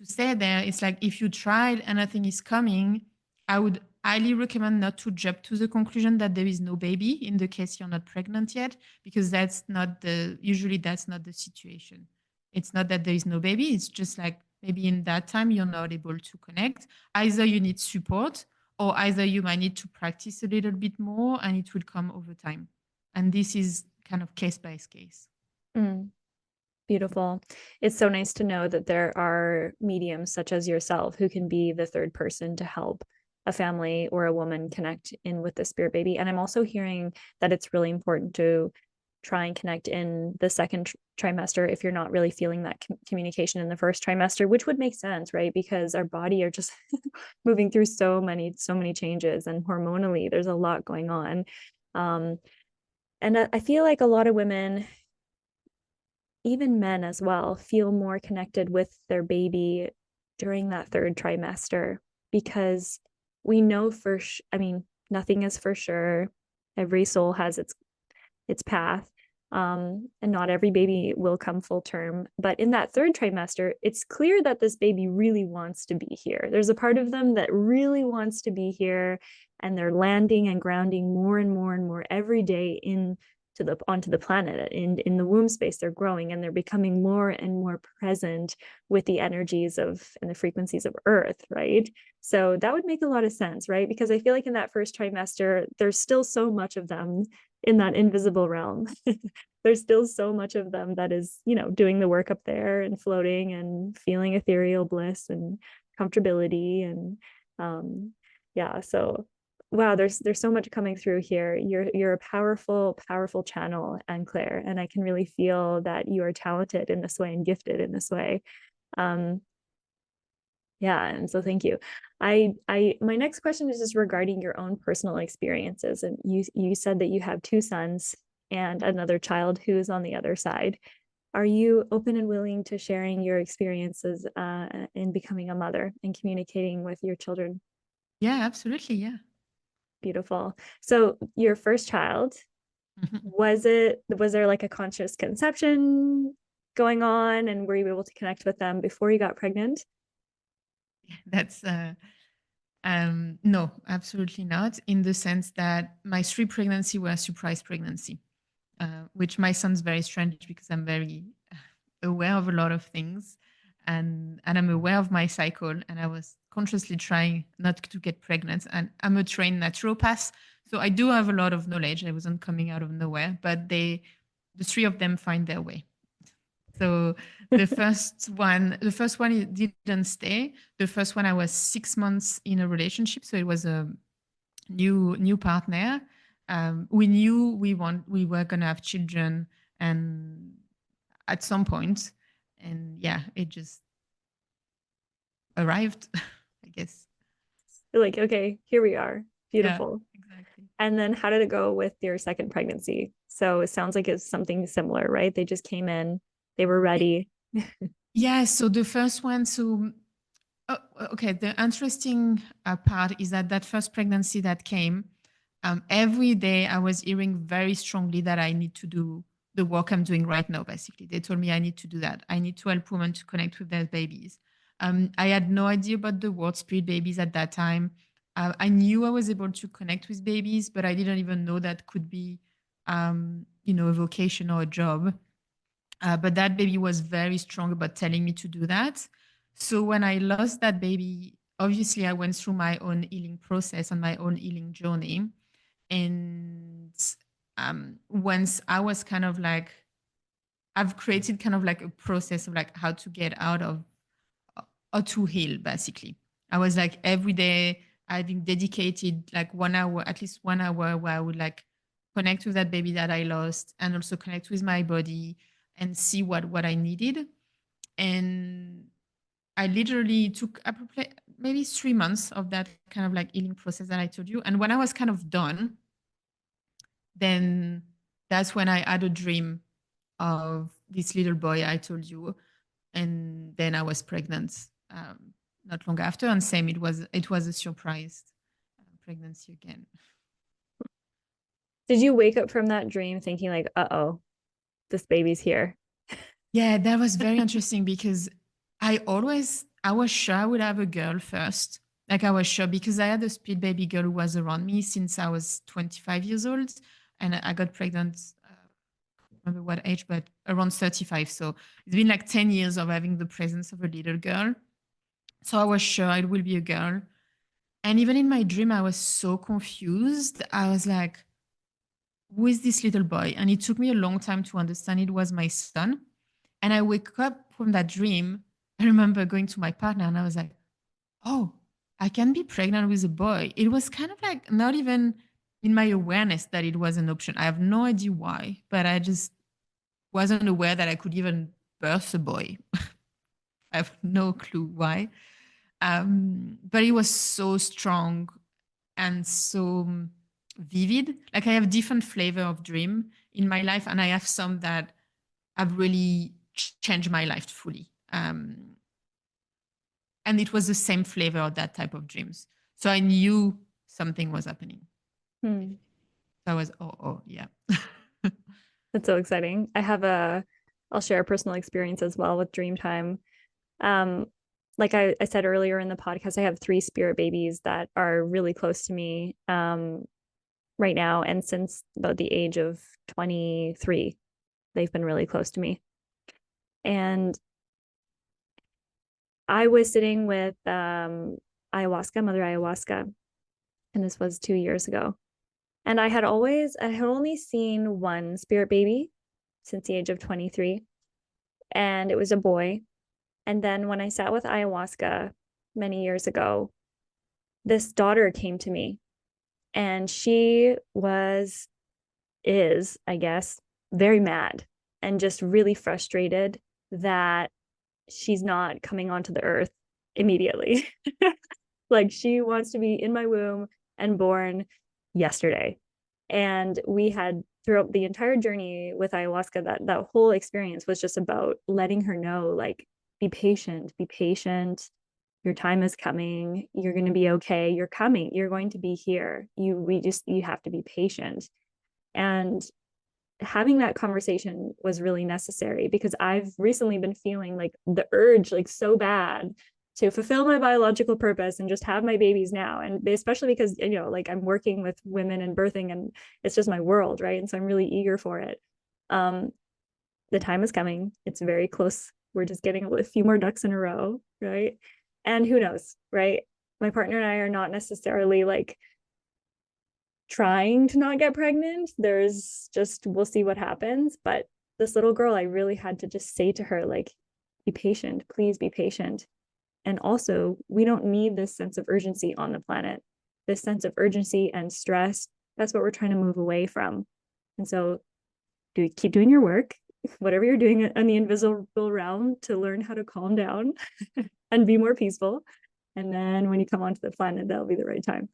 say there is like if you tried and nothing is coming, I would highly recommend not to jump to the conclusion that there is no baby in the case you're not pregnant yet, because that's not the situation. It's not that there is no baby, it's just like maybe in that time you're not able to connect. Either you need support or either you might need to practice a little bit more and it will come over time. And this is kind of case by case. Mm, beautiful. It's so nice to know that there are mediums such as yourself who can be the third person to help a family or a woman connect in with the spirit baby. And I'm also hearing that it's really important to try and connect in the second trimester if you're not really feeling that communication in the first trimester, which would make sense, right? Because our body are just moving through so many changes, and hormonally there's a lot going on. And I feel like a lot of women, even men as well, feel more connected with their baby during that third trimester, because we know I mean, nothing is for sure. Every soul has its path. And not every baby will come full term. But in that third trimester, it's clear that this baby really wants to be here. There's a part of them that really wants to be here, and they're landing and grounding more and more and more every day onto the planet. In the womb space, they're growing and they're becoming more and more present with the energies of and the frequencies of Earth, right? So that would make a lot of sense, right? Because I feel like in that first trimester, there's still so much of them in that invisible realm. There's still so much of them that is, doing the work up there and floating and feeling ethereal bliss and comfortability and yeah, so wow, there's so much coming through here. You're a powerful channel, and Claire, and I can really feel that you are talented in this way and gifted in this way. Um, yeah, and so thank you. My next question is just regarding your own personal experiences. And you said that you have two sons and another child who's on the other side. Are you open and willing to sharing your experiences in becoming a mother and communicating with your children? Yeah, absolutely. Yeah. Beautiful. So your first child, was there like a conscious conception going on, and were you able to connect with them before you got pregnant? That's no, absolutely not. In the sense that my three pregnancy were surprise pregnancy, which my son's very strange because I'm very aware of a lot of things, and I'm aware of my cycle, and I was consciously trying not to get pregnant. And I'm a trained naturopath, so I do have a lot of knowledge. I wasn't coming out of nowhere, but the three of them find their way. So the first one it didn't stay. The first one I was 6 months in a relationship, so it was a new partner. We knew we were gonna have children, and at some point, and yeah, it just arrived, I guess. Like, okay, here we are. Yeah, Beautiful. exactly. And then how did it go with your second pregnancy? So it sounds like it's something similar, right? They just came in, they were ready. Yeah. So the first one, okay, the interesting part is that first pregnancy that came, every day I was hearing very strongly that I need to do the work I'm doing right now. Basically, they told me I need to do that. I need to help women to connect with their babies. I had no idea about the word spirit babies at that time. I knew I was able to connect with babies, but I didn't even know that could be, a vocation or a job. But that baby was very strong about telling me to do that. So when I lost that baby, obviously I went through my own healing process and my own healing journey. And once I was kind of like, I've created kind of like a process of like how to get out of or to heal, basically. I was like every day having dedicated like 1 hour, at least 1 hour, where I would like connect with that baby that I lost and also connect with my body and see what I needed. And I literally took maybe 3 months of that kind of like healing process that I told you. And when I was kind of done, then that's when I had a dream of this little boy I told you, and then I was pregnant not long after. And same, it was a surprise pregnancy again. Did you wake up from that dream thinking like, uh-oh, this baby's here? Yeah, that was very interesting because I was sure I would have a girl first. Like I was sure because I had a split baby girl who was around me since I was 25 years old, and I got pregnant. I don't remember what age, but around 35. So it's been like 10 years of having the presence of a little girl. So I was sure it will be a girl. And even in my dream, I was so confused. I was like, who is this little boy? And it took me a long time to understand it was my son. And I wake up from that dream. I remember going to my partner and I was like, oh, I can be pregnant with a boy. It was kind of like not even in my awareness that it was an option. I have no idea why, but I just wasn't aware that I could even birth a boy. I have no clue why. But it was so strong and so vivid. Like I have different flavor of dream in my life, and I have some that have really changed my life fully. And it was the same flavor of that type of dreams. So I knew something was happening. Hmm. So I was, oh, yeah. That's so exciting. I'll share a personal experience as well with Dreamtime. Um, like I said earlier in the podcast, I have three spirit babies that are really close to me right now. And since about the age of 23, they've been really close to me. And I was sitting with ayahuasca, Mother Ayahuasca, and this was 2 years ago. And I had only seen one spirit baby since the age of 23, and it was a boy. And then when I sat with ayahuasca, many years ago, this daughter came to me, and she is, I guess, very mad and just really frustrated that she's not coming onto the earth immediately. Like, she wants to be in my womb and born yesterday. And we had, throughout the entire journey with ayahuasca, that whole experience was just about letting her know, like, be patient, be patient. Your time is coming. You're going to be okay. You're coming. You're going to be here. You have to be patient. And having that conversation was really necessary, because I've recently been feeling like the urge, like, so bad to fulfill my biological purpose and just have my babies now. And especially because, like, I'm working with women and birthing, and it's just my world, right? And so I'm really eager for it. Um, the time is coming. It's very close. We're just getting a few more ducks in a row, right? And who knows, right? My partner and I are not necessarily like trying to not get pregnant. There's just, we'll see what happens. But this little girl, I really had to just say to her, like, be patient, please be patient. And also, we don't need this sense of urgency on the planet. This sense of urgency and stress, that's what we're trying to move away from. And so, keep doing your work, whatever you're doing in the invisible realm, to learn how to calm down and be more peaceful. And then when you come onto the planet, that'll be the right time.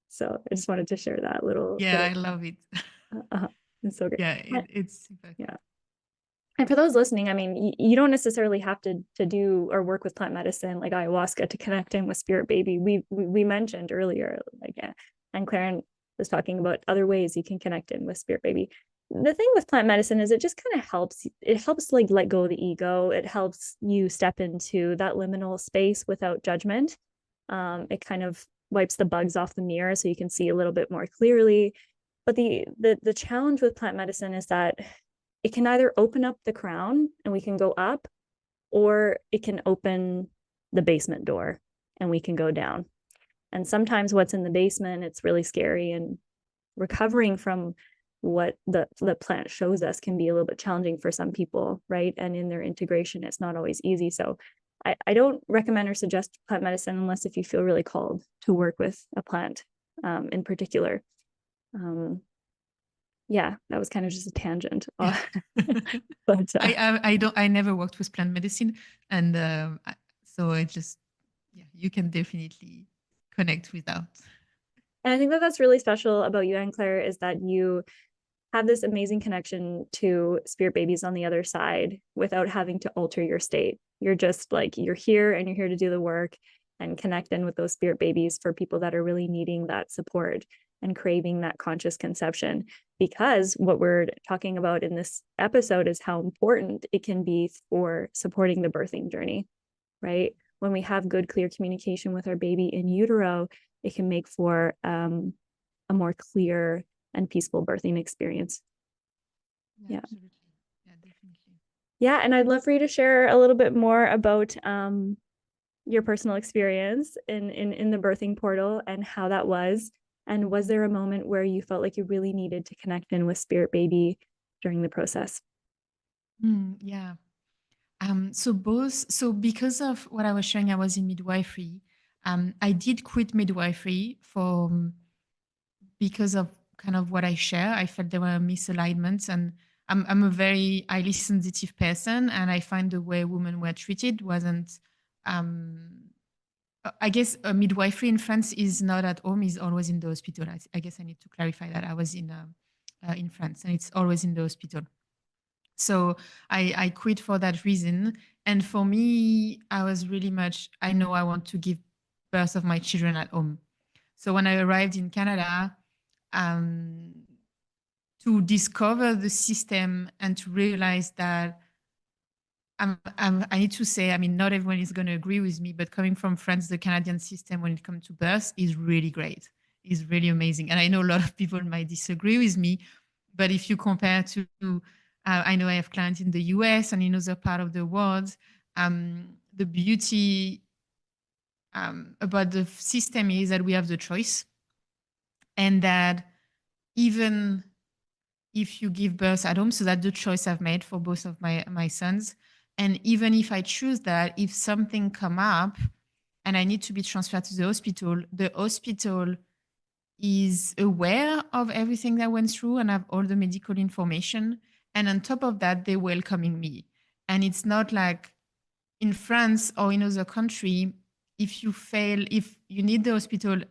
So I just wanted to share that Yeah, I love it. it's so great. Yeah, it's super. Yeah. And for those listening, I mean, you don't necessarily have to do or work with plant medicine like ayahuasca to connect in with spirit baby. We mentioned earlier, like, yeah, and Claren was talking about other ways you can connect in with spirit baby. The thing with plant medicine is it just kind of helps. It helps, like, let go of the ego. It helps you step into that liminal space without judgment. It kind of wipes the bugs off the mirror so you can see a little bit more clearly. But the challenge with plant medicine is that it can either open up the crown and we can go up, or it can open the basement door and we can go down. And sometimes what's in the basement, it's really scary, and recovering from what the plant shows us can be a little bit challenging for some people, right? And in their integration, it's not always easy. So I don't recommend or suggest plant medicine unless if you feel really called to work with a plant in particular. Yeah, that was kind of just a tangent. Yeah. But I never worked with plant medicine, and so I just, yeah, you can definitely connect with that. and I think that that's really special about you, Anne Claire, is that you have this amazing connection to spirit babies on the other side without having to alter your state. You're just like, you're here and you're here to do the work and connect in with those spirit babies for people that are really needing that support and craving that conscious conception. Because what we're talking about in this episode is how important it can be for supporting the birthing journey, right? When we have good, clear communication with our baby in utero, it can make for a more clear and peaceful birthing experience. Yeah. Absolutely. Yeah, definitely. Yeah. And I'd love for you to share a little bit more about your personal experience in the birthing portal and how that was. And was there a moment where you felt like you really needed to connect in with spirit baby during the process? Yeah. So because of what I was sharing, I was in midwifery. I did quit midwifery because of kind of what I share. I felt there were misalignments, and I'm a very highly sensitive person, and I find the way women were treated wasn't. I guess a midwifery in France is not at home; is always in the hospital. I guess I need to clarify that I was in France, and it's always in the hospital. So I quit for that reason. And for me, I was really much, I know I want to give birth of my children at home. So when I arrived in Canada, um, to discover the system and to realize that I need to say, I mean, not everyone is going to agree with me, but coming from France, the Canadian system when it comes to birth is really great, is really amazing. And I know a lot of people might disagree with me, but if you compare to, I know I have clients in the US and in other part of the world, the beauty about the system is that we have the choice, and that even if you give birth at home, so that's the choice I've made for both of my sons. And even if I choose that, if something come up, and I need to be transferred to the hospital is aware of everything that went through and have all the medical information. And on top of that, they're welcoming me. And it's not like in France or in other country, if you need the hospital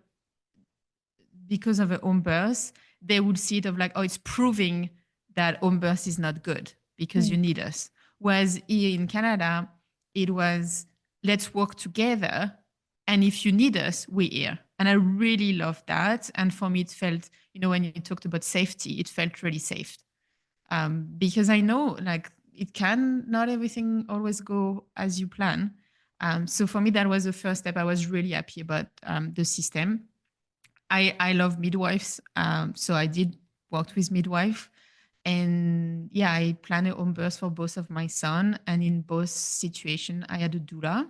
because of a home birth, they would see it of like, oh, it's proving that home birth is not good because you Mm. need us. Whereas here in Canada, it was let's work together. And if you need us, we're here. And I really love that. And for me, it felt, when you talked about safety, it felt really safe. Because I know like it can not everything always go as you plan. So for me, that was the first step. I was really happy about the system. I love midwives. So I did work with midwife. And yeah, I planned a home birth for both of my son. And in both situations, I had a doula.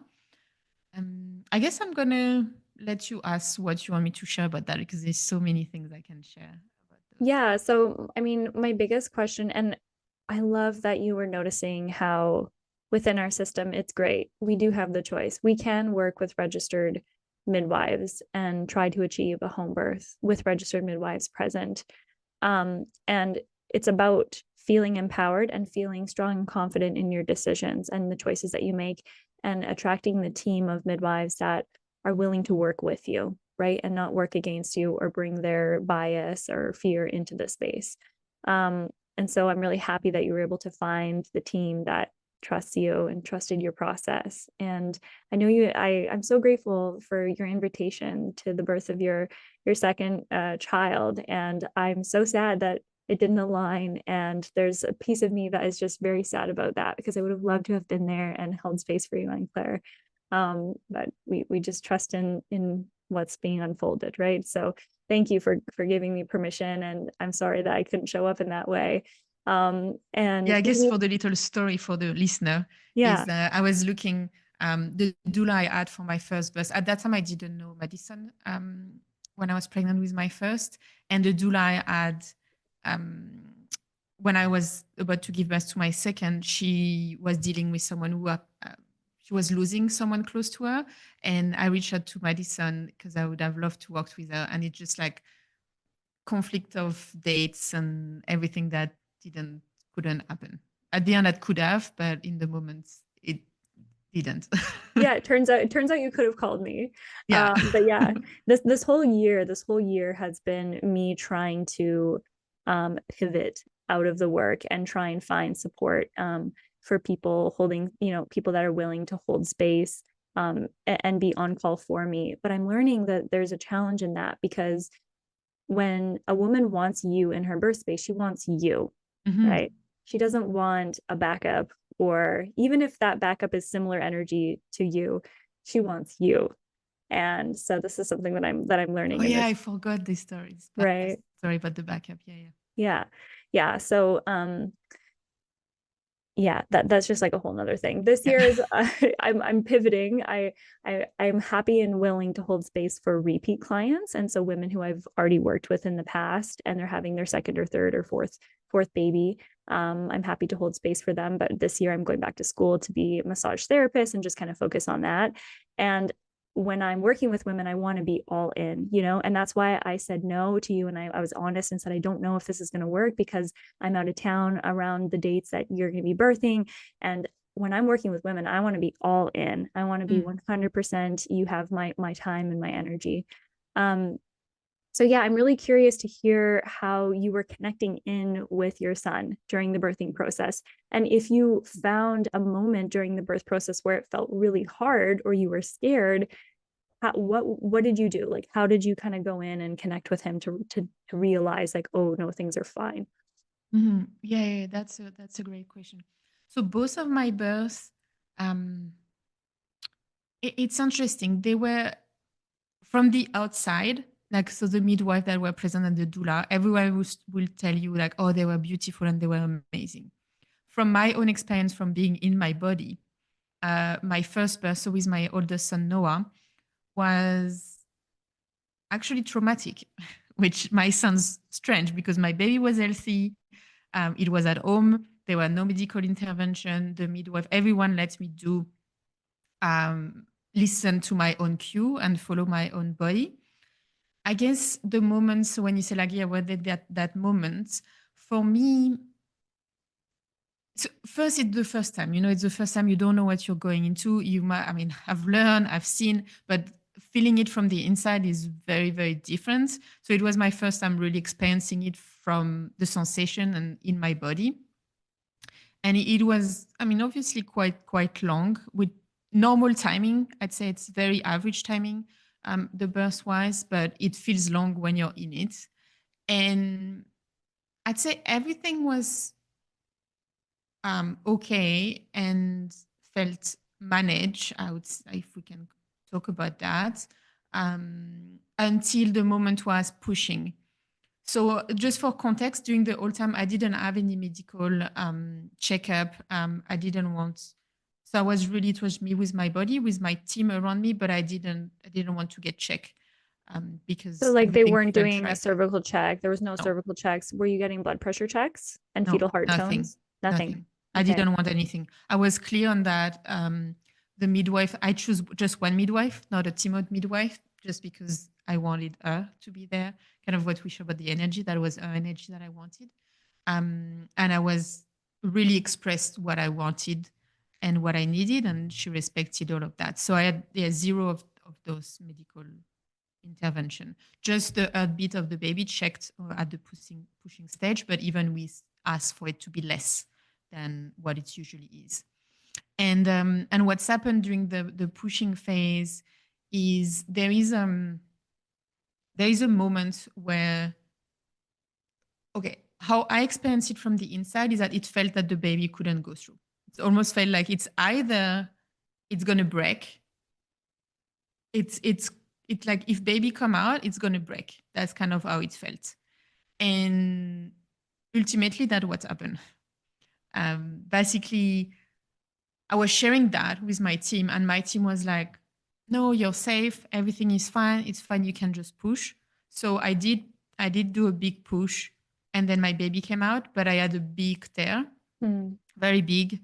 I guess I'm going to let you ask what you want me to share about that because there's so many things I can share about those. Yeah, so I mean, my biggest question, and I love that you were noticing how within our system it's great. We do have the choice. We can work with registered midwives and try to achieve a home birth with registered midwives present. And it's about feeling empowered and feeling strong and confident in your decisions and the choices that you make, and attracting the team of midwives that are willing to work with you, right? And not work against you or bring their bias or fear into the space. And so I'm really happy that you were able to find the team that trusts you and trusted your process. And I know I'm so grateful for your invitation to the birth of your second child. And I'm so sad that it didn't align. And there's a piece of me that is just very sad about that, because I would have loved to have been there and held space for you and Claire. But we just trust in what's being unfolded, right? So thank you for giving me permission, and I'm sorry that I couldn't show up in that way. Yeah, And I guess for the little story for the listener yeah. is I was looking the doula I had for my first birth. At that time, I didn't know Madison when I was pregnant with my first, and the doula I had when I was about to give birth to my second, she was dealing with someone who she was losing someone close to her, and I reached out to Madison because I would have loved to work with her, and it just like conflict of dates and everything that couldn't happen. At the end, that could have, but in the moment, it didn't. Yeah, it turns out you could have called me. Yeah. But yeah, this whole year has been me trying to pivot out of the work and try and find support for people holding, people that are willing to hold space and be on call for me. But I'm learning that there's a challenge in that, because when a woman wants you in her birth space, she wants you, Mhm. right? She doesn't want a backup, or even if that backup is similar energy to you, she wants you. And so this is something that I'm Oh learning in yeah, this, I forgot this story. This past right? story about the backup. Yeah, yeah. Yeah. Yeah. So yeah, that's just like a whole nother thing. This Yeah. year is I'm pivoting. I'm happy and willing to hold space for repeat clients, and so women who I've already worked with in the past and they're having their second or third or fourth baby. I'm happy to hold space for them. But this year I'm going back to school to be a massage therapist and just kind of focus on that. And when I'm working with women, I want to be all in, and that's why I said no to you. And I was honest and said, I don't know if this is going to work, because I'm out of town around the dates that you're going to be birthing. And when I'm working with women, I want to be all in. I want to be Mm. 100%. You have my time and my energy. Um, so yeah, I'm really curious to hear how you were connecting in with your son during the birthing process. And if you found a moment during the birth process where it felt really hard or you were scared, what did you do? Like, how did you kind of go in and connect with him to realize, like, oh no, things are fine? Yeah, yeah, that's a great question. So both of my births, um, it's interesting. They were from the outside, like so the midwife that were present and the doula, everyone will tell you like, oh, they were beautiful and they were amazing. From my own experience from being in my body, my first birth, so with my oldest son Noah, was actually traumatic, which my son's strange because my baby was healthy. It was at home. There were no medical intervention. The midwife, everyone let me do listen to my own cue and follow my own body. I guess the moments when you say like, yeah, what did that moment for me? So first, it's the first time. It's the first time you don't know what you're going into. You might, I mean, I've learned, I've seen, but feeling it from the inside is very, very different. So it was my first time really experiencing it from the sensation and in my body. And it was, I mean, obviously quite long with normal timing. I'd say it's very average timing, the birth wise, but it feels long when you're in it. And I'd say everything was okay and felt managed. I would say, if we can talk about that, until the moment was pushing. So just for context, during the whole time, I didn't have any medical checkup. I didn't want. So I was really, it was me with my body, with my team around me, but I didn't want to get checked So because like they everything weren't felt doing a right. cervical check. There was no No, cervical checks. Were you getting blood pressure checks and no, fetal heart nothing, tones? Nothing. nothing. I Okay. didn't want anything. I was clear on that. The midwife, I choose just one midwife, not a team of midwife, just because I wanted her to be there. Kind of what we showed about the energy. That was her energy that I wanted. And I was really expressed what I wanted and what I needed, and she respected all of that. So I had zero of those medical intervention. Just the heartbeat of the baby checked at the pushing stage, but even we asked for it to be less than what it usually is. And what's happened during the pushing phase is there is a moment where, okay, how I experienced it from the inside is that it felt that the baby couldn't go through. It almost felt like it's either it's gonna break. It's like if baby come out, it's gonna break. That's kind of how it felt. And ultimately, that's what happened. Basically, I was sharing that with my team, and my team was like, "No, you're safe. Everything is fine. It's fine. You can just push." So I did. I did do a big push, and then my baby came out, but I had a big tear, Mm. very big,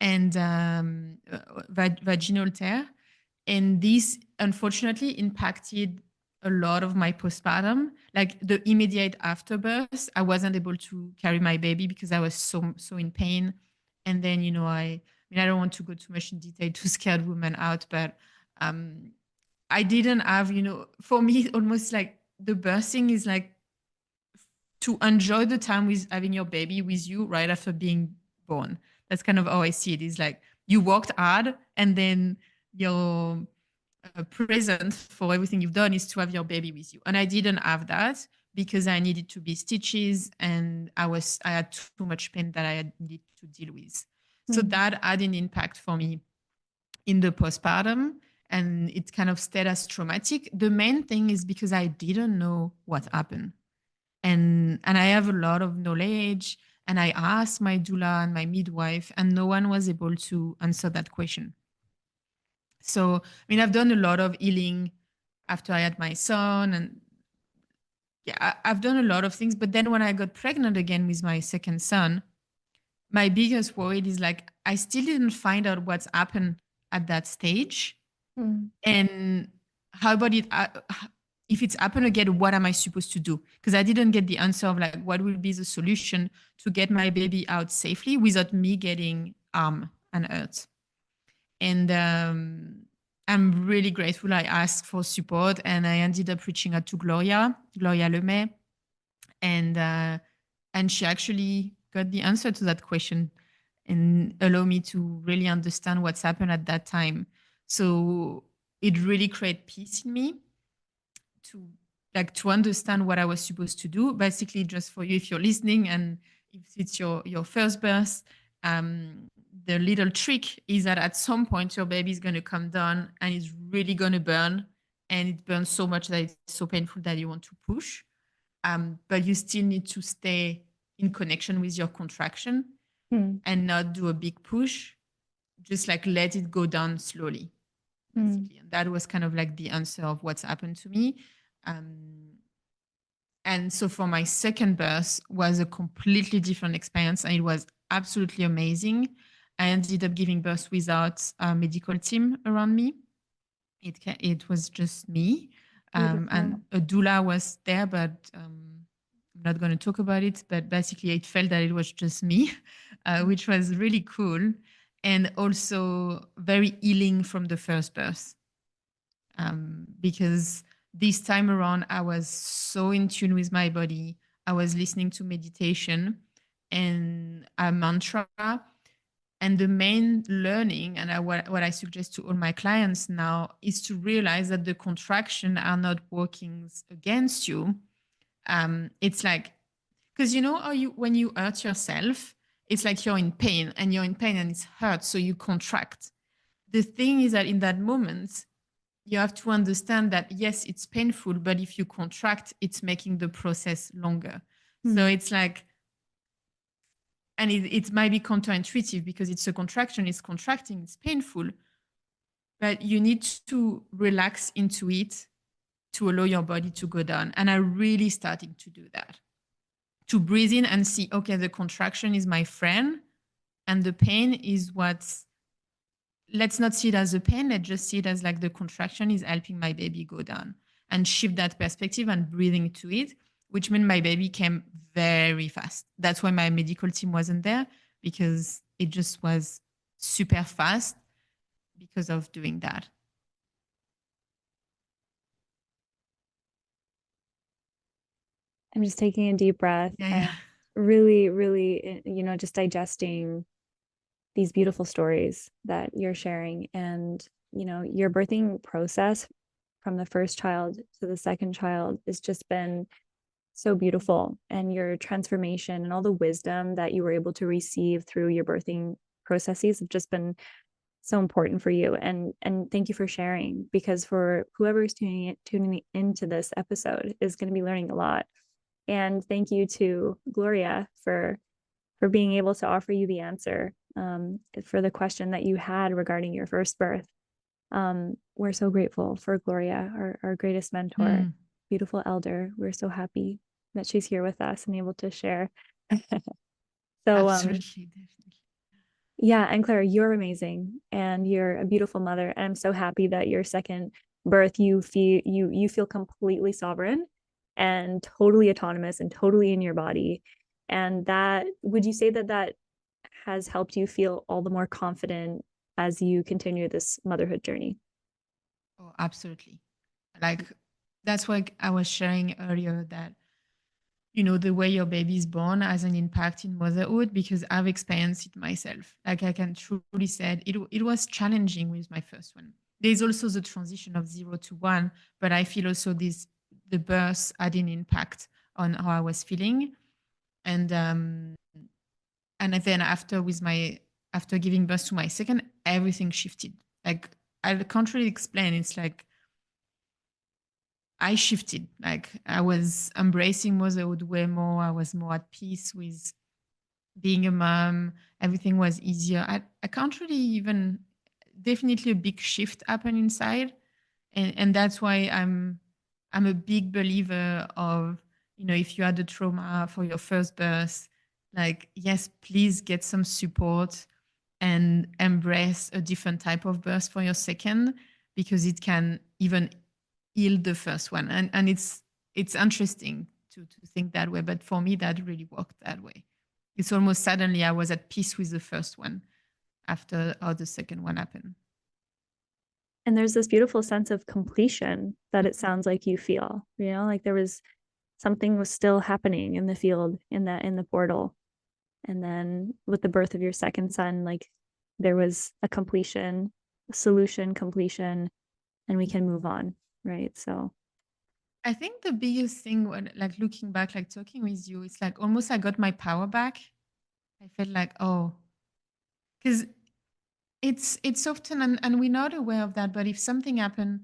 and vaginal tear, and this unfortunately impacted a lot of my postpartum. Like the immediate afterbirth, I wasn't able to carry my baby because I was so in pain. And then I mean, I don't want to go too much in detail to scare women out, but um, I didn't have, for me, almost like the birthing is like to enjoy the time with having your baby with you right after being born. That's kind of how I see it. Is like you worked hard, and then your present for everything you've done is to have your baby with you. And I didn't have that because I needed to be stitches, and I had too much pain that I had needed to deal with. So Mm. that had an impact for me in the postpartum, and it kind of stayed as traumatic. The main thing is because I didn't know what happened. And I have a lot of knowledge, and I asked my doula and my midwife, and no one was able to answer that question. So, I mean, I've done a lot of healing after I had my son, and yeah, I've done a lot of things. But then when I got pregnant again with my second son, my biggest worry is like, I still didn't find out what's happened at that stage. Mm. And how about it? If it's happened again, what am I supposed to do? Because I didn't get the answer of like, what will be the solution to get my baby out safely without me getting harm and hurt. And I'm really grateful. I asked for support, and I ended up reaching out to Gloria Lemay, and she actually got the answer to that question and allow me to really understand what's happened at that time. So it really created peace in me to to understand what I was supposed to do. Basically, just for you, if you're listening and if it's your first birth, the little trick is that at some point your baby is going to come down and it's really going to burn, and it burns so much that it's so painful that you want to push. But you still need to stay in connection with your contraction Mm. and not do a big push. Just like let it go down slowly, Mm. basically. And that was kind of like the answer of what's happened to me. Um, and so for my second birth was a completely different experience, and it was absolutely amazing. I ended up giving birth without a medical team around me. It was just me, Beautiful. and a doula was there, but I'm not going to talk about it. But basically, it felt that it was just me, which was really cool, and also very healing from the first birth, because this time around I was so in tune with my body. I was listening to meditation and a mantra, and the main learning, and what I suggest to all my clients now, is to realize that the contraction are not working against you. It's like, because you know how you when you hurt yourself, it's like you're in pain and you're in pain and it's hurt, so you contract. The thing is that in that moment, you have to understand that yes, it's painful, but if you contract, it's making the process longer. So Hmm. it's like, and it might be counterintuitive because it's a contraction, it's contracting, it's painful, but you need to relax into it to allow your body to go down. And I really started to do that, to breathe in and see, okay, the contraction is my friend and the pain is what's, let's not see it as a pain, let's just see it as like the contraction is helping my baby go down, and shift that perspective and breathing to it, which meant my baby came very fast. That's why my medical team wasn't there, because it just was super fast because of doing that. I'm just taking a deep breath Yeah, and yeah. really, really, just digesting these beautiful stories that you're sharing. And, your birthing process from the first child to the second child has just been so beautiful. And your transformation and all the wisdom that you were able to receive through your birthing processes have just been so important for you. And thank you for sharing, because for whoever is tuning into this episode is going to be learning a lot. And thank you to Gloria for being able to offer you the answer, for the question that you had regarding your first birth. We're so grateful for Gloria, our greatest mentor, Mm, beautiful elder. We're so happy that she's here with us and able to share. So, absolutely, definitely. yeah, and Claire, you're amazing and you're a beautiful mother. And I'm so happy that your second birth, you feel completely sovereign and totally autonomous and totally in your body. And that, would you say that that has helped you feel all the more confident as you continue this motherhood journey? Oh, absolutely. Like, that's why I was sharing earlier that, you know, the way your baby is born has an impact in motherhood, because I've experienced it myself. Like, I can truly say it was challenging with my first one. There's also the transition of 0 to 1, but I feel also the birth had an impact on how I was feeling. And then after giving birth to my second, everything shifted. Like, I can't really explain. It's like I shifted. Like, I was embracing motherhood way more. I was more at peace with being a mom. Everything was easier. I can't really even, definitely a big shift happened inside. And that's why I'm a big believer of, you know, if you had a trauma for your first birth, like, yes, please get some support and embrace a different type of birth for your second, because it can even heal the first one. And it's interesting to think that way, but for me that really worked that way. It's almost suddenly I was at peace with the first one after how the second one happened. And there's this beautiful sense of completion that it sounds like you feel, like there was something was still happening in the field, in the portal. And then with the birth of your second son, like there was a completion, a solution, completion, and we can move on, right? So I think the biggest thing when, like, looking back, like talking with you, it's like almost I got my power back. I felt like, oh, because it's often, and we're not aware of that, but if something happened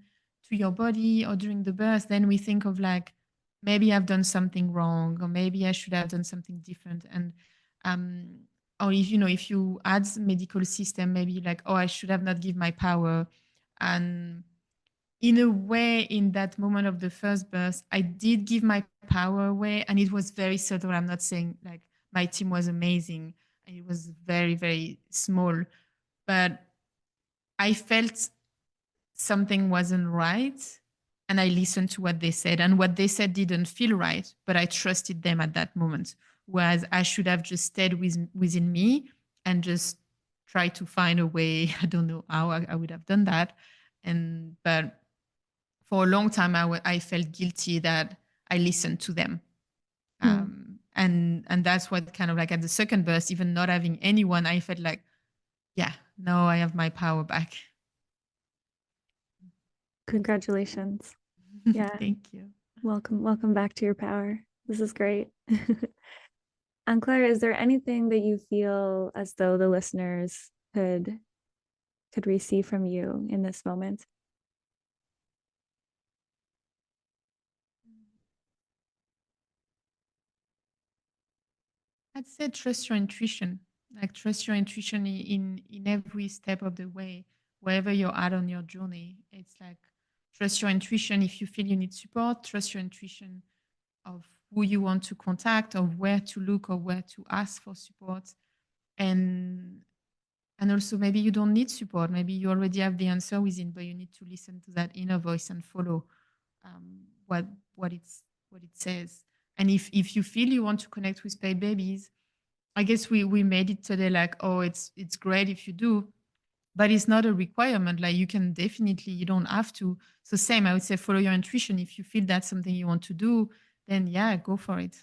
to your body or during the birth, then we think of like, maybe I've done something wrong, or maybe I should have done something different. And um or if, you know, if you add medical system, maybe like, oh, I should have not give my power. And in a way, in that moment of the first birth, I did give my power away, and it was very subtle. I'm not saying like my team was amazing, and it was very, very small, but I felt something wasn't right, and I listened to what they said, and what they said didn't feel right, but I trusted them at that moment. Whereas I should have just stayed within me and just try to find a way. I don't know how I would have done that. But for a long time, I felt guilty that I listened to them. Hmm. And that's what kind of like at the second burst, even not having anyone, I felt like, yeah, now I have my power back. Congratulations. Yeah. Thank you. Welcome back to your power. This is great. And Claire, is there anything that you feel as though the listeners could receive from you in this moment? I'd say trust your intuition. Like trust your intuition in every step of the way, wherever you're at on your journey. It's like trust your intuition. If you feel you need support, trust your intuition of who you want to contact, of where to look, or where to ask for support. And and also maybe you don't need support. Maybe you already have the answer within, but you need to listen to that inner voice and follow what what it says. And if you feel you want to connect with paid babies, I guess we made it today like, oh, it's great if you do, but it's not a requirement. Like you can definitely, you don't have to. So same, I would say follow your intuition. If you feel that's something you want to do, then yeah, go for it.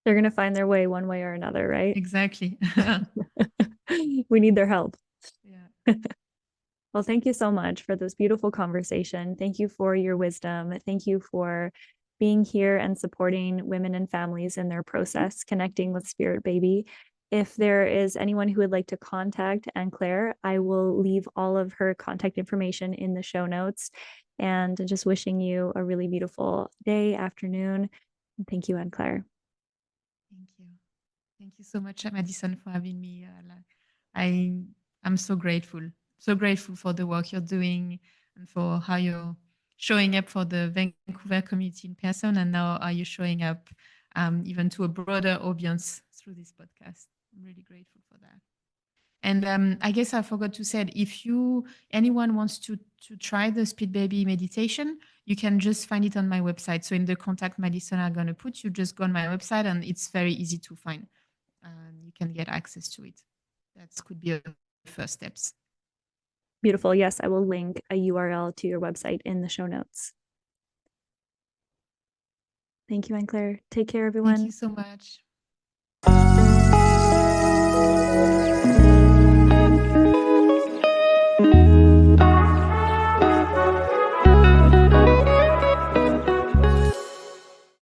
They're going to find their way one way or another, right? Exactly. We need their help. Yeah. Well, thank you so much for this beautiful conversation. Thank you for your wisdom. Thank you for being here and supporting women and families in their process, connecting with Spirit Baby. If there is anyone who would like to contact Anne Claire, I will leave all of her contact information in the show notes. And just wishing you a really beautiful day, afternoon. Thank you, Anne Claire. Thank you. Thank you so much, Madison, for having me. I I'm so grateful for the work you're doing and for how you're showing up for the Vancouver community in person, and now are you showing up even to a broader audience through this podcast. I'm really grateful for that. And I guess I forgot to say, if anyone wants to try the Speed Baby meditation, you can just find it on my website. So in the contact Madison are going to put, you just go on my website, and it's very easy to find. And you can get access to it. That could be a first steps. Beautiful. Yes, I will link a URL to your website in the show notes. Thank you, Anne Claire. Take care, Thank you everyone. so much.